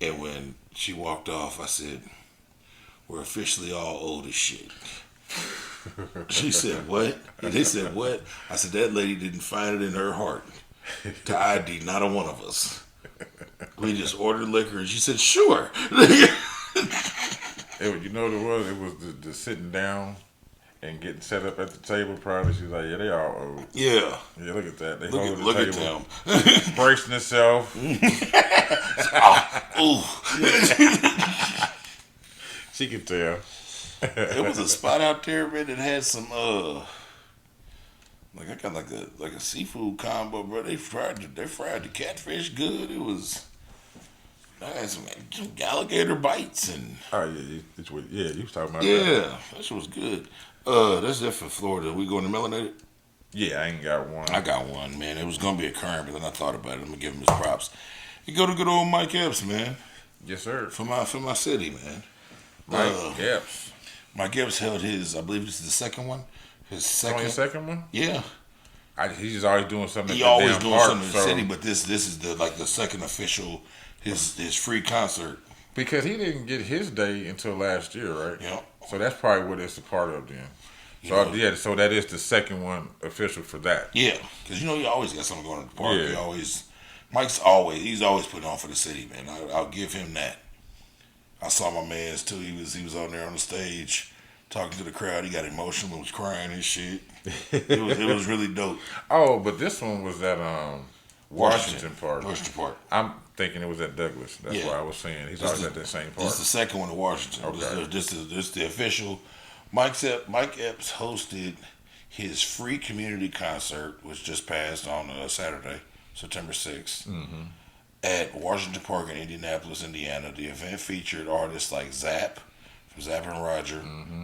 And when she walked off, I said, "We're officially all old as shit." She said, "What?" And they said, "What?" I said, "That lady didn't find it in her heart to ID not a one of us. We just ordered liquor," and she said, "Sure." You know what it was? It was the sitting down and getting set up at the table. Probably she's like, "Yeah, they all old." Yeah. Yeah, look at that. They Look at them. Bracing itself. Ooh. She could tell. It was a spot out there, man, that had some like I got like a seafood combo, bro. They fried the catfish good. It was I had some alligator bites and Oh yeah, you was talking about that. yeah, that shit was good. That's it for Florida. We going to Melanated? Yeah, I ain't got one. I got one, man. It was gonna be a current, but then I thought about it. I'm gonna give him his props. You go to good old Mike Epps, man. Yes, sir. For my city, man. Mike Epps. Mike Epps held his. I believe this is the second one. His second. Only second one. Yeah. He's just always doing something. He always doing something in the city, but this is the second official his free concert. Because he didn't get his day until last year, right? Yeah. So that's probably what it's a part of then. So that is the second one official for that. Yeah, because he always got something going on at the park. Yeah. He's always putting on for the city, man. I'll give him that. I saw my man's too. He was on there on the stage talking to the crowd. He got emotional, was crying and shit. It was really dope. Oh, but this one was at Washington Park. Washington Park. I'm thinking it was at Douglas. That's why I was saying he's always at that same park. This is the second one in Washington. Okay. This is the official. Mike Epps hosted his free community concert, which just passed on Saturday, September 6th, at Washington Park in Indianapolis, Indiana. The event featured artists like Zapp, from Zapp and Roger,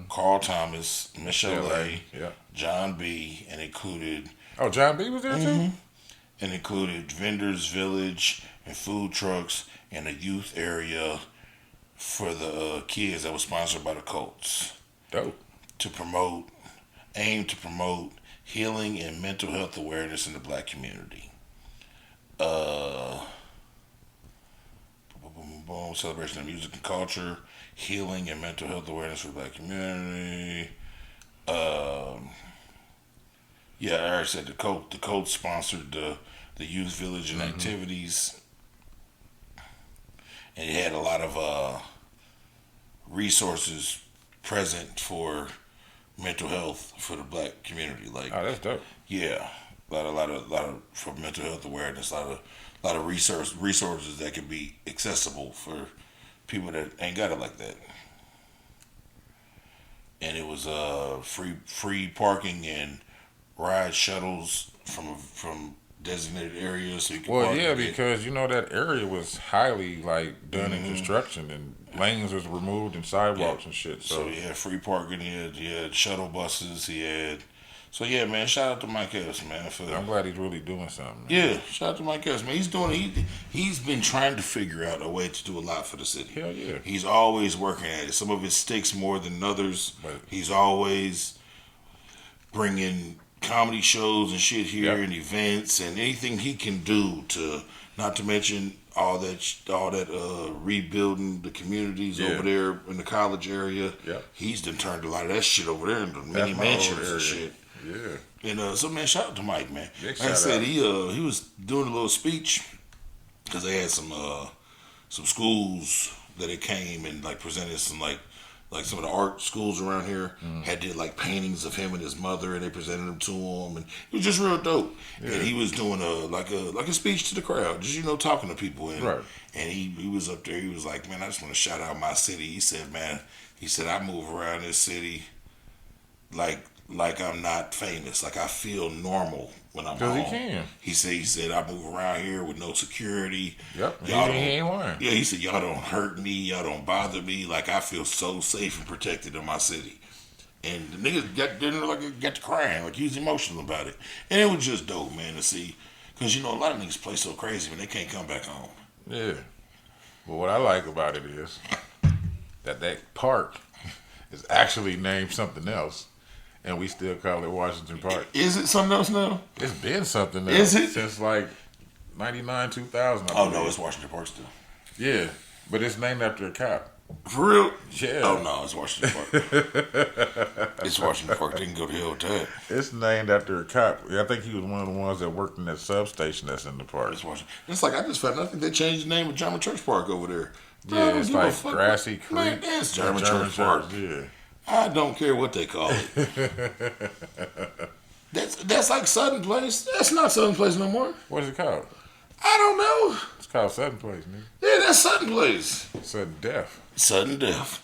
Carl Thomas, Michelle A., John B., and included... Oh, John B. was there too? And included Vendors Village and food trucks in a youth area for the kids that was sponsored by the Colts. Dope. Aim to promote healing and mental health awareness in the black community. Celebration of music and culture, healing and mental health awareness for the black community. Yeah, I already said the Colts sponsored the youth village and activities, and it had a lot of resources present for mental health for the black community. Like, oh, that's dope. Yeah, a lot of for mental health awareness. A lot of resources that can be accessible for people that ain't got it like that. And it was free parking and ride shuttles from designated areas, so you can. Well, yeah, because that area was highly done in construction, and lanes was removed and sidewalks and shit. So he had free parking. He had shuttle buses. He had So yeah, man, shout out to Mike Epps, man. I'm glad he's really doing something. Man. Yeah, shout out to Mike Epps, man. He's been trying to figure out a way to do a lot for the city. Hell yeah. He's always working at it. Some of it sticks more than others. But He's always bringing comedy shows and shit here and events and anything he can do to, not to mention all that rebuilding the communities over there in the college area. Yep. He's done turned a lot of that shit over there into mini That's my mansions old and area. shit. Yeah. And so man, shout out to Mike, man. Big Like I shout said, out. he was doing a little speech because they had some schools that it came and like presented some like some of the art schools around here had did like paintings of him and his mother, and they presented them to him, and it was just real dope. Yeah. And he was doing a speech to the crowd, just talking to people, and Right. and he was up there. He was like, man, I just want to shout out my city. He said, man, I move around this city like I'm not famous, like I feel normal when I'm home. Because he can. He said I move around here with no security. Yep. Y'all He don't- ain't lying. Yeah, he said, y'all don't hurt me, y'all don't bother me. Like, I feel so safe and protected in my city. And the niggas got to crying, like he was emotional about it. And it was just dope, man, to see. Because, a lot of niggas play so crazy when they can't come back home. Yeah. But what I like about it is that park is actually named something else, and we still call it Washington Park. Is it something else now? It's been something else Is it? since like 99, 2000. I Oh, no, believe. it's Washington Park still. Yeah, but it's named after a cop. For real? Yeah. Oh, no, it's Washington Park. It's Washington Park. They can go to hell with that. It's named after a cop. I think he was one of the ones that worked in that substation that's in the park. It's Washington. It's like I just found. I think they changed the name of German Church Park over there. Bro, I Yeah, don't it's give a like fuck. Grassy Creek. Man, that's German Church Park. Yeah. I don't care what they call it. That's like Sutton Place. That's not Sutton Place no more. What is it called? I don't know. It's called Sutton Place, nigga. Yeah, that's Sutton Place. Sudden Death. Sudden Death.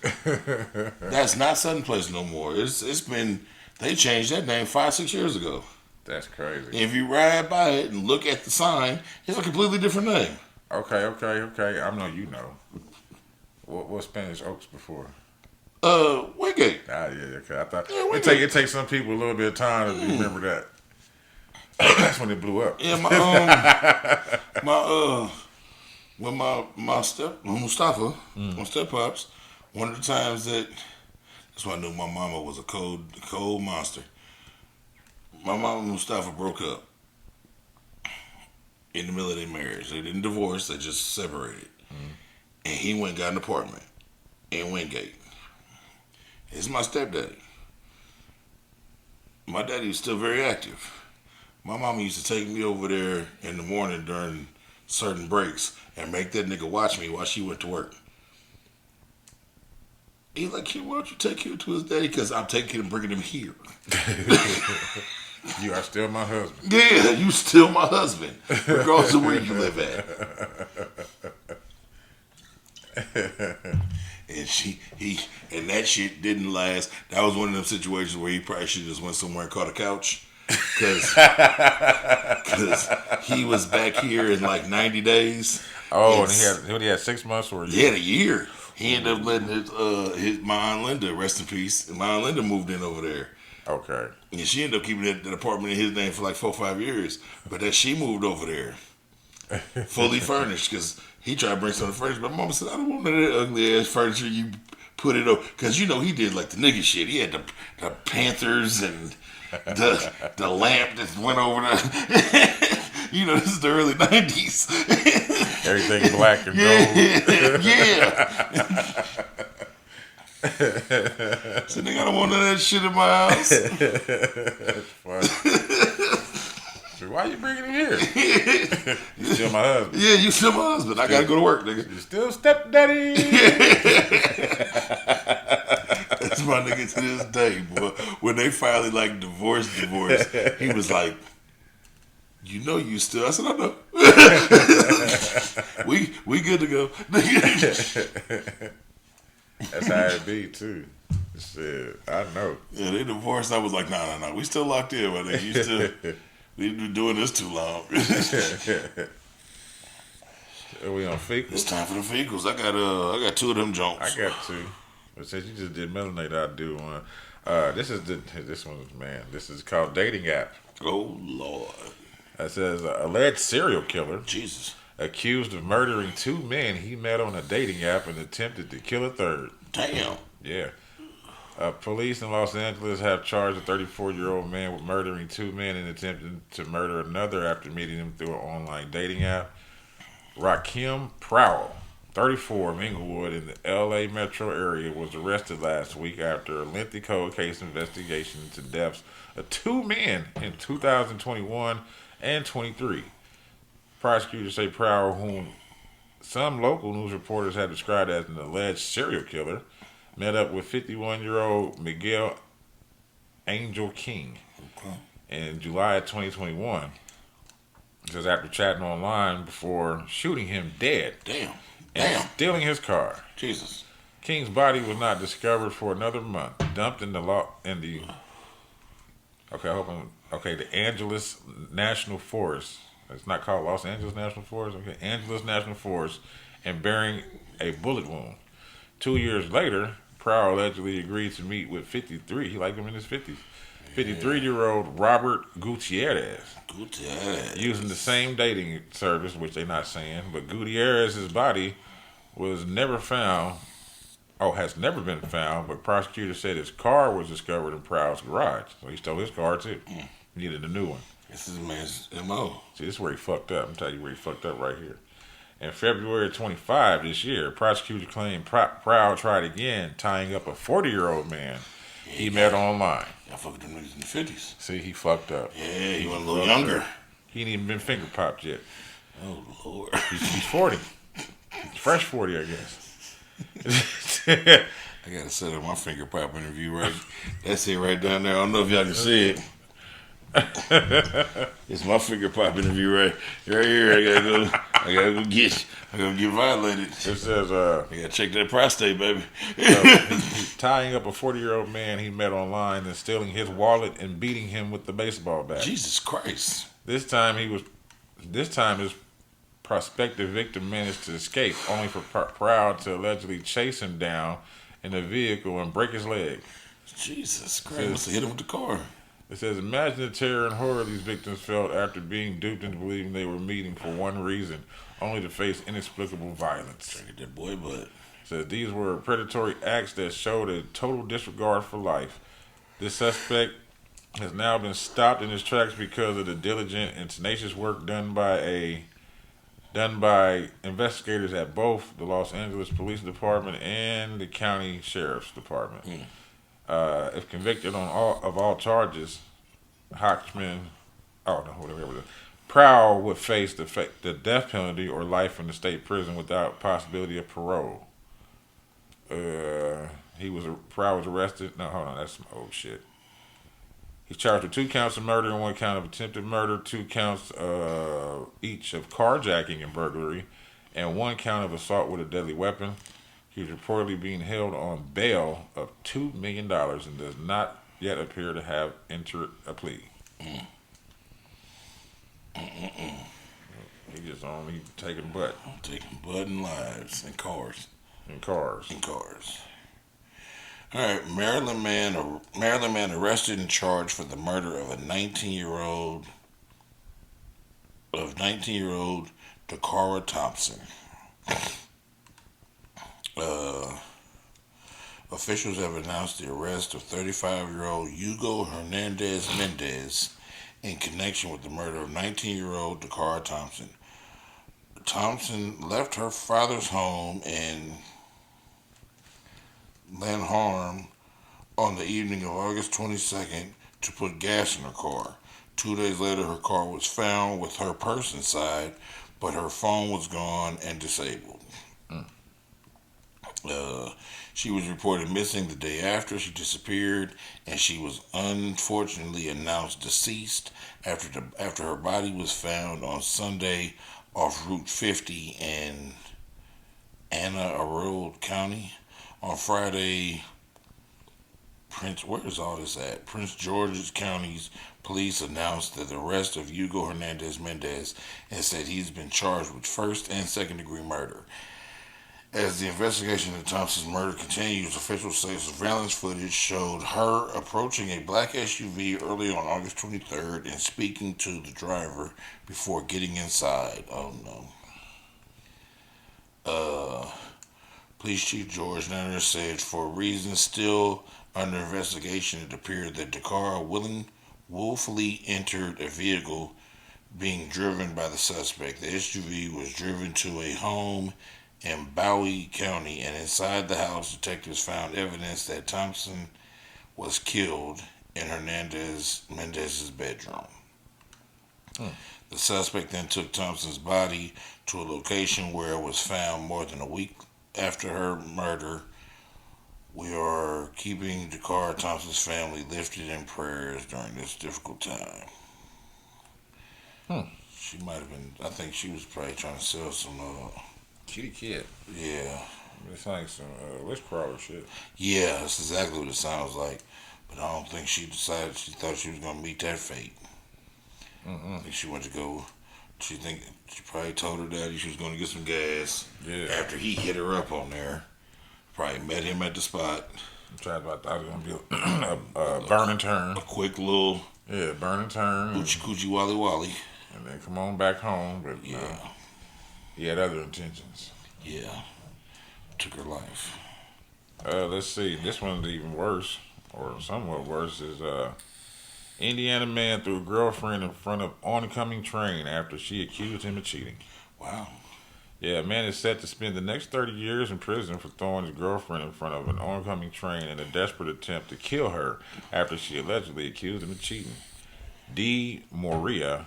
That's not Sutton Place no more. It's been, they changed that name 5-6 years ago. That's crazy. If you ride by it and look at the sign, it's a completely different name. Okay. I know you know. What Spanish Oaks before? Wingate. Ah, yeah, okay. I thought Yeah, it takes some people a little bit of time to remember that. That's when it blew up. Yeah, when my step Mustafa, my step pops, one of the times that's why I knew my mama was a cold monster. My mama and Mustafa broke up in the middle of their marriage. They didn't divorce, they just separated. And he went and got an apartment in Wingate. It's my stepdaddy. My daddy was still very active. My mama used to take me over there in the morning during certain breaks and make that nigga watch me while she went to work. He's like, kid, why don't you take him to his daddy? Because I'm taking him, bringing him here. You are still my husband. Yeah, you still my husband, regardless of where you live at. And that shit didn't last. That was one of them situations where he probably should just went somewhere and caught a couch. Because he was back here in like 90 days. Oh, and he had 6 months or a He year. had a year. He ended up letting my Aunt Linda, rest in peace, and my Aunt Linda moved in over there. Okay. And she ended up keeping that apartment in his name for like 4 or 5 years. But then she moved over there, fully furnished, because he tried to bring some of the furniture. But Mama said, I don't want none of that ugly ass furniture. You put it over. Because, he did like the nigga shit. He had the Panthers and the lamp that went over the... this is the early 90s. Everything black and gold. Yeah. So nigga, I don't want none of that shit in my house. That's funny. So why you bringing him here? You still my husband. Yeah, you still my husband. I gotta go to work, nigga. You still stepdaddy. That's my nigga to this day, boy. When they finally like divorced, he was like, you still. I said, I know. we good to go. That's how it be too. Shit, I know. Yeah, they divorced. I was like, no. We still locked in, my nigga. We've been doing this too long. Are we on fecals? It's time for the fecals. I got 2 of them jonks. I got 2. But since you just did melanate, I'll do one. This one's man. This is called dating app. Oh Lord, It says alleged serial killer Jesus, accused of murdering two men he met on a dating app and attempted to kill a third. damn. Yeah. Police in Los Angeles have charged a 34-year-old man with murdering two men and attempting to murder another after meeting him through an online dating app. Rakim Prowell, 34, of Inglewood in the L.A. metro area, was arrested last week after a lengthy cold case investigation into deaths of two men in 2021 and 23. Prosecutors say Prowell, whom some local news reporters have described as an alleged serial killer, met up with 51-year-old Miguel Angel King in July of 2021. It says after chatting online before shooting him dead and stealing his car. Jesus. King's body was not discovered for another month. Dumped in the the Angeles National Forest. It's not called Los Angeles National Forest. Okay, Angeles National Forest, and bearing a bullet wound. 2 years later, Prowell allegedly agreed to meet with 53. He liked him in his 50s. 53-year-old Robert Gutierrez. Using the same dating service, which they're not saying, but Gutierrez's body was never found. Has never been found, but prosecutors said his car was discovered in Prowell's garage. So he stole his car too. He needed a new one. This is a man's M.O. See, this is where he fucked up. I'm telling you where he fucked up right here. In February 25 this year, prosecutors claimed Prowell tried again, tying up a 40-year-old man he met online. I fucked them niggas in the 50s. See, he fucked up. Yeah, he went a little younger. He ain't even been finger popped yet. Oh, Lord. He's 40. He's fresh 40, I guess. I got to set up my finger pop interview right. That's it right down there. I don't know if y'all can see it. It's my finger pop interview right here. I gotta go get violated. It says I gotta check that prostate, baby. He's tying up a 40-year-old man he met online and stealing his wallet and beating him with the baseball bat. Jesus Christ. This time his prospective victim managed to escape, only for Prowell to allegedly chase him down in a vehicle and break his leg. Jesus Christ. Must have hit him with the car. It says, imagine the terror and horror these victims felt after being duped into believing they were meeting for one reason, only to face inexplicable violence. Trying to get that boy butt. It says, these were predatory acts that showed a total disregard for life. This suspect has now been stopped in his tracks because of the diligent and tenacious work done by investigators at both the Los Angeles Police Department and the County Sheriff's Department. If convicted on all charges, Prowell would face the death penalty or life in the state prison without possibility of parole. Prowell was arrested. No, hold on, that's some old shit. He's charged with 2 counts of murder and 1 count of attempted murder, 2 counts each of carjacking and burglary, and 1 count of assault with a deadly weapon. He's reportedly being held on bail of $2 million and does not yet appear to have entered a plea. He just only taking butt. Taking butt and lives and cars. All right, Maryland man arrested and charged for the murder of 19-year-old Dakara Thompson. Officials have announced the arrest of 35-year-old Hugo Hernandez Mendez in connection with the murder of 19-year-old Dakara Thompson. Thompson left her father's home in Lanharm on the evening of August 22nd to put gas in her car. 2 days later, her car was found with her purse inside, but her phone was gone and disabled. She was reported missing the day after she disappeared, and she was unfortunately announced deceased after her body was found on Sunday off Route 50 in Anne Arundel County. On Friday, Prince George's County's police announced the arrest of Hugo Hernandez Mendez and said he's been charged with first and second degree murder. As the investigation into Thompson's murder continues, officials say surveillance footage showed her approaching a black SUV early on August 23rd and speaking to the driver before getting inside. Oh no. Uh, Police Chief George Nanner said, for reasons still under investigation, it appeared that the car willfully entered a vehicle being driven by the suspect. The SUV was driven to a home in Bowie County, and inside the house, detectives found evidence that Thompson was killed in Mendez's bedroom. Hmm. The suspect then took Thompson's body to a location where it was found more than a week after her murder. We are keeping Dakar Thompson's family lifted in prayers during this difficult time. Hmm. She might have been, I think she was probably trying to sell some, Kitty kid. yeah. It's like some witch crawler shit. Yeah, that's exactly what it sounds like. But I don't think she decided she thought she was going to meet that fate. Mm-mm. I think she went to go, she probably told her daddy she was going to get some gas. Yeah. After he hit her up on there. Probably met him at the spot. I thought it was going to be a burn and turn. A quick little Yeah, burn and turn. Hoochie coochie wally wally. And then come on back home. But Yeah. He had other intentions. Yeah. Took her life. Let's see. This one's even worse, or somewhat worse, is Indiana man threw girlfriend in front of oncoming train after she accused him of cheating. Wow. Yeah, a man is set to spend the next 30 years in prison for throwing his girlfriend in front of an oncoming train in a desperate attempt to kill her after she allegedly accused him of cheating. D. Moria,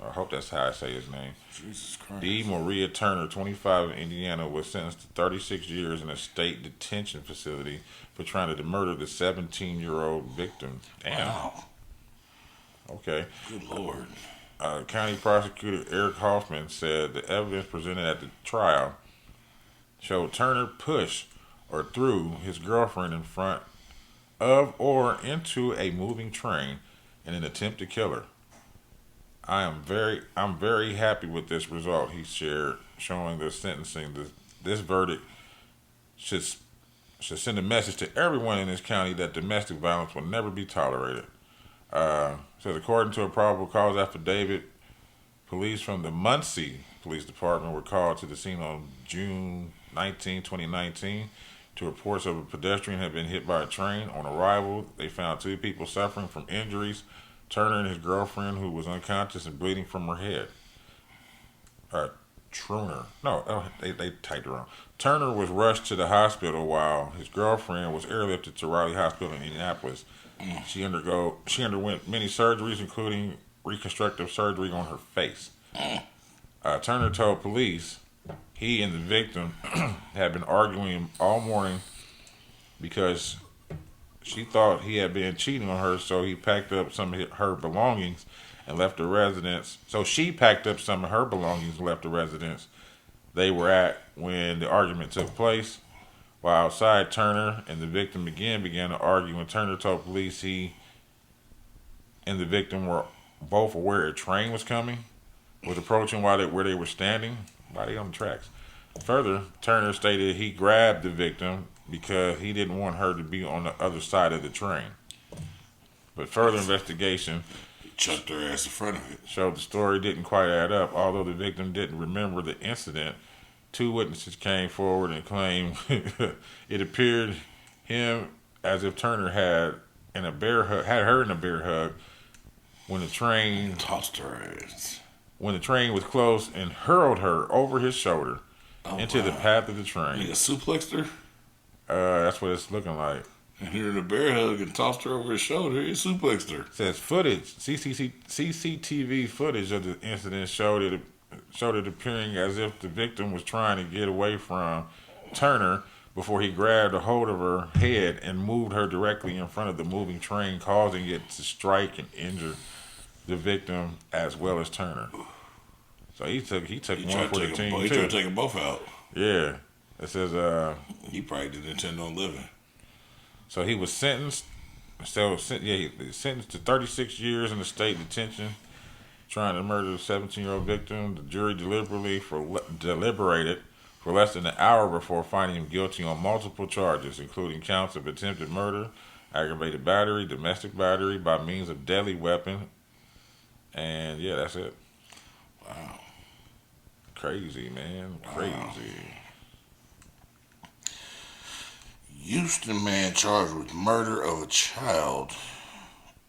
I hope that's how I say his name. Jesus Christ. D. Moria Turner, 25, of Indiana, was sentenced to 36 years in a state detention facility for trying to murder the 17-year-old victim. Damn. Wow. Okay. Good Lord. County prosecutor Eric Hoffman said the evidence presented at the trial showed Turner pushed or threw his girlfriend in front of or into a moving train in an attempt to kill her. I'm very happy with this result, he shared, showing the sentencing. This verdict should send a message to everyone in this county that domestic violence will never be tolerated. Says according to a probable cause affidavit, police from the Muncie Police Department were called to the scene on June 19, 2019, to reports of a pedestrian had been hit by a train. On arrival, they found two people suffering from injuries: Turner and his girlfriend, who was unconscious and bleeding from her head. Truner. No, they typed it wrong. Turner was rushed to the hospital while his girlfriend was airlifted to Riley Hospital in Indianapolis. She underwent many surgeries, including reconstructive surgery on her face. Turner told police he and the victim had been arguing all morning because she thought he had been cheating on her, so he packed up some of her belongings and left the residence. So she packed up some of her belongings and left the residence they were at when the argument took place. While outside, Turner and the victim again began to argue, and Turner told police he and the victim were both aware a train was approaching where they were standing. Why they on the tracks? Further, Turner stated he grabbed the victim because he didn't want her to be on the other side of the train. But further investigation Chucked her ass in front of it. showed the story didn't quite add up. Although the victim didn't remember the incident, two witnesses came forward and claimed it appeared him as if Turner had her in a bear hug when the train Tossed her ass. when the train was close and hurled her over his shoulder into the path of the train. Nigga suplexed her That's what it's looking like. and hit her in a bear hug and tossed her over his shoulder. He suplexed her. It says CCTV footage of the incident showed it appearing as if the victim was trying to get away from Turner before he grabbed a hold of her head and moved her directly in front of the moving train, causing it to strike and injure the victim as well as Turner. So he took one for the team He too. tried to take them both out. Yeah. It says He probably didn't intend on living. so he was sentenced. He was sentenced to 36 years in the state detention, trying to murder the 17-year-old victim. The jury deliberated for less than an hour before finding him guilty on multiple charges, including counts of attempted murder, aggravated battery, domestic battery by means of deadly weapon, and yeah, that's it. Wow. Crazy, man. Crazy. Houston man charged with murder of a child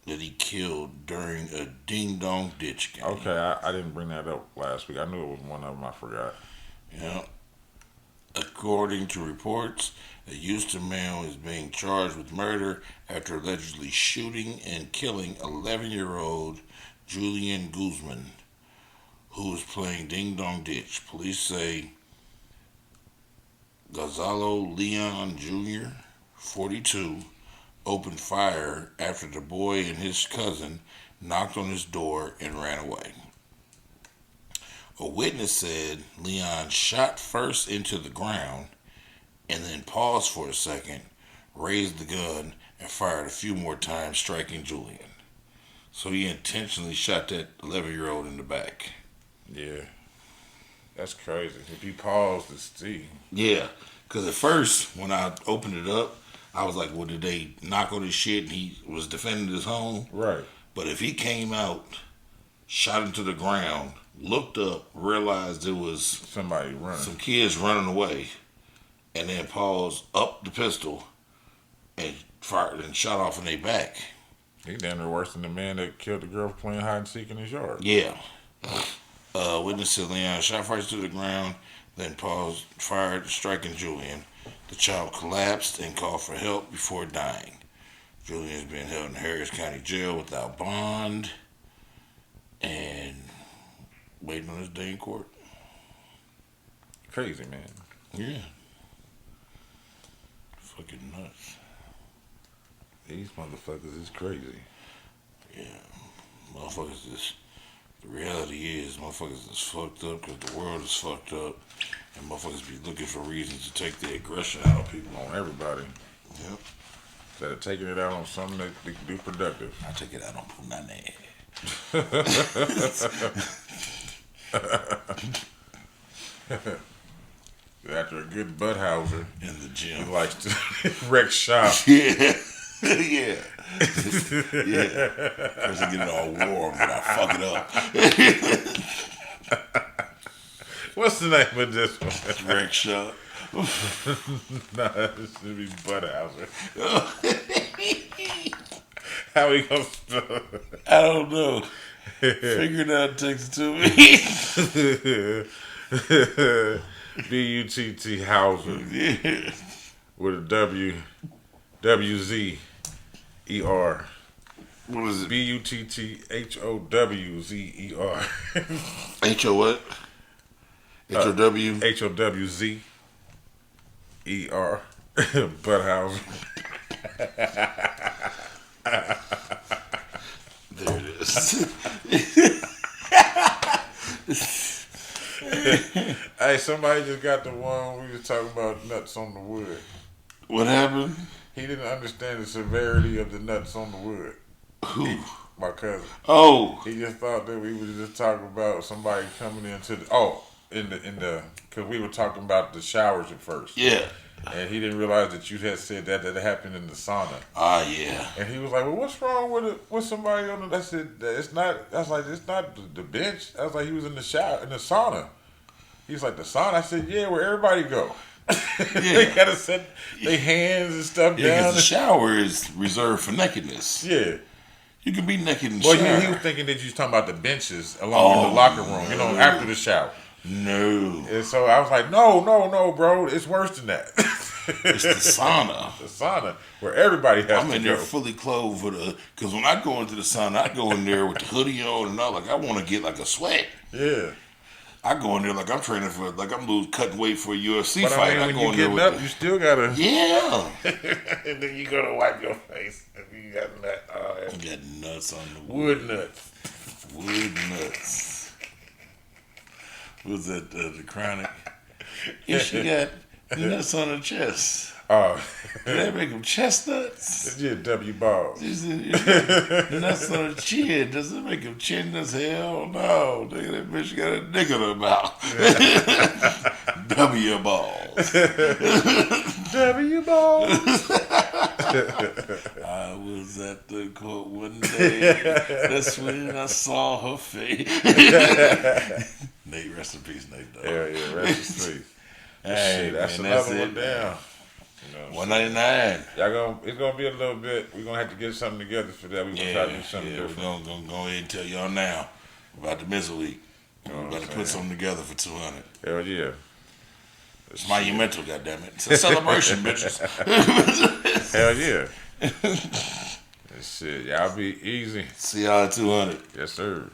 that he killed during a ding-dong ditch game. Okay, I didn't bring that up last week. I knew it was one of them. I forgot. Yeah. According to reports, a Houston man was being charged with murder after allegedly shooting and killing 11-year-old Julian Guzman, who was playing Ding Dong Ditch. Police say Gonzalo Leon Jr., 42, opened fire after the boy and his cousin knocked on his door and ran away. A witness said Leon shot first into the ground and then paused for a second, raised the gun, and fired a few more times, striking Julian. So he intentionally shot that 11-year-old in the back. Yeah. That's crazy. If you pause to see. Yeah, because at first, when I opened it up, I was like, well, did they knock on his shit and he was defending his home? Right. But if he came out, shot into the ground, looked up, realized it was Somebody running. some kids running away, and then paused up the pistol and fired and shot off in their back. He damn near worse than the man that killed the girl playing hide and seek in his yard. Yeah. Witness said Leon shot first to the ground, then paused, fired, striking Julian. The child collapsed and called for help before dying. Julian is being held in Harris County Jail without bond and waiting on his day in court. Crazy, man. Yeah. Fucking nuts. These motherfuckers is crazy. Yeah. Motherfuckers is... The reality is, motherfuckers is fucked up because the world is fucked up, and motherfuckers be looking for reasons to take the aggression out of people. On everybody. Yep. Instead of taking it out on something that they can do productive. I take it out on Punane. After a good Butthowzer In the gym. he likes to wreck shop. Yeah. Yeah. Yeah. First I get it all warm, then I fuck it up. What's the name of this one? Wreck shop. Nah, this should be Butthowzer. How we gonna spell it? I don't know. Figure it out, text it to me. B-U-T-T Hauser. Yeah. With a W. W-Z-E-R. What is it? B-U-T-T-H-O-W-Z-E-R. H-O what? H-O-W? H-O-W-Z-E-R. Butthowzer. There it is. Hey, somebody just got the one we was talking about nuts on the wood. What happened? He didn't understand the severity of the nuts on the wood. Who? My cousin. Oh. He just thought that we was just talking about somebody coming into the because we were talking about the showers at first. Yeah. And he didn't realize that you had said that it happened in the sauna. Ah, yeah. And he was like, "Well, what's wrong with somebody on the?" I said, "It's not." I was like, "It's not the bench." I was like, "He was in the shower in the sauna." He's like, "The sauna." I said, "Yeah, where everybody go." They gotta set their hands and stuff Yeah, down. because the shower is reserved for nakedness. Yeah. You can be naked in the Well, shower. he was thinking that you was talking about the benches along in the locker room, after the shower. No. And so I was like, no, bro. It's worse than that. It's the sauna. The sauna, where everybody has I'm to in go. there fully clothed because when I go into the sauna, I go in there with the hoodie on and all. Like, I want to get like a sweat. Yeah. I go in there like I'm training for, like I'm cutting weight for a UFC But fight. I mean, go when in you there getting with up, you still gotta. Yeah. And then you gotta wipe your face. And you got nut. I got nuts on the Wood nuts. Wood nuts. What was that, the chronic? Yeah, she got nuts on her chest. Oh. Did that make them chestnuts? Yeah, W balls. She said, nuts on her chin. Does it make them chin as hell? No. Nigga, that bitch got a dick in her mouth. W balls. W balls. I was at the court one day. That's when I saw her face. Nate, rest in peace, Nate. Dog. Yeah, rest in peace. Hey, Shit, that's man, another that's one it, down. You know, $199. it's gonna be a little bit. We're gonna have to get something together for that. We're gonna try to do something different. We're gonna go ahead and tell y'all now about the Missile Week. You know We're what about I'm to put saying? something together for 200. Hell yeah. It's monumental, goddammit. It's a celebration, bitches. Hell yeah. Shit, y'all be easy. See y'all at 200. Yes, sir.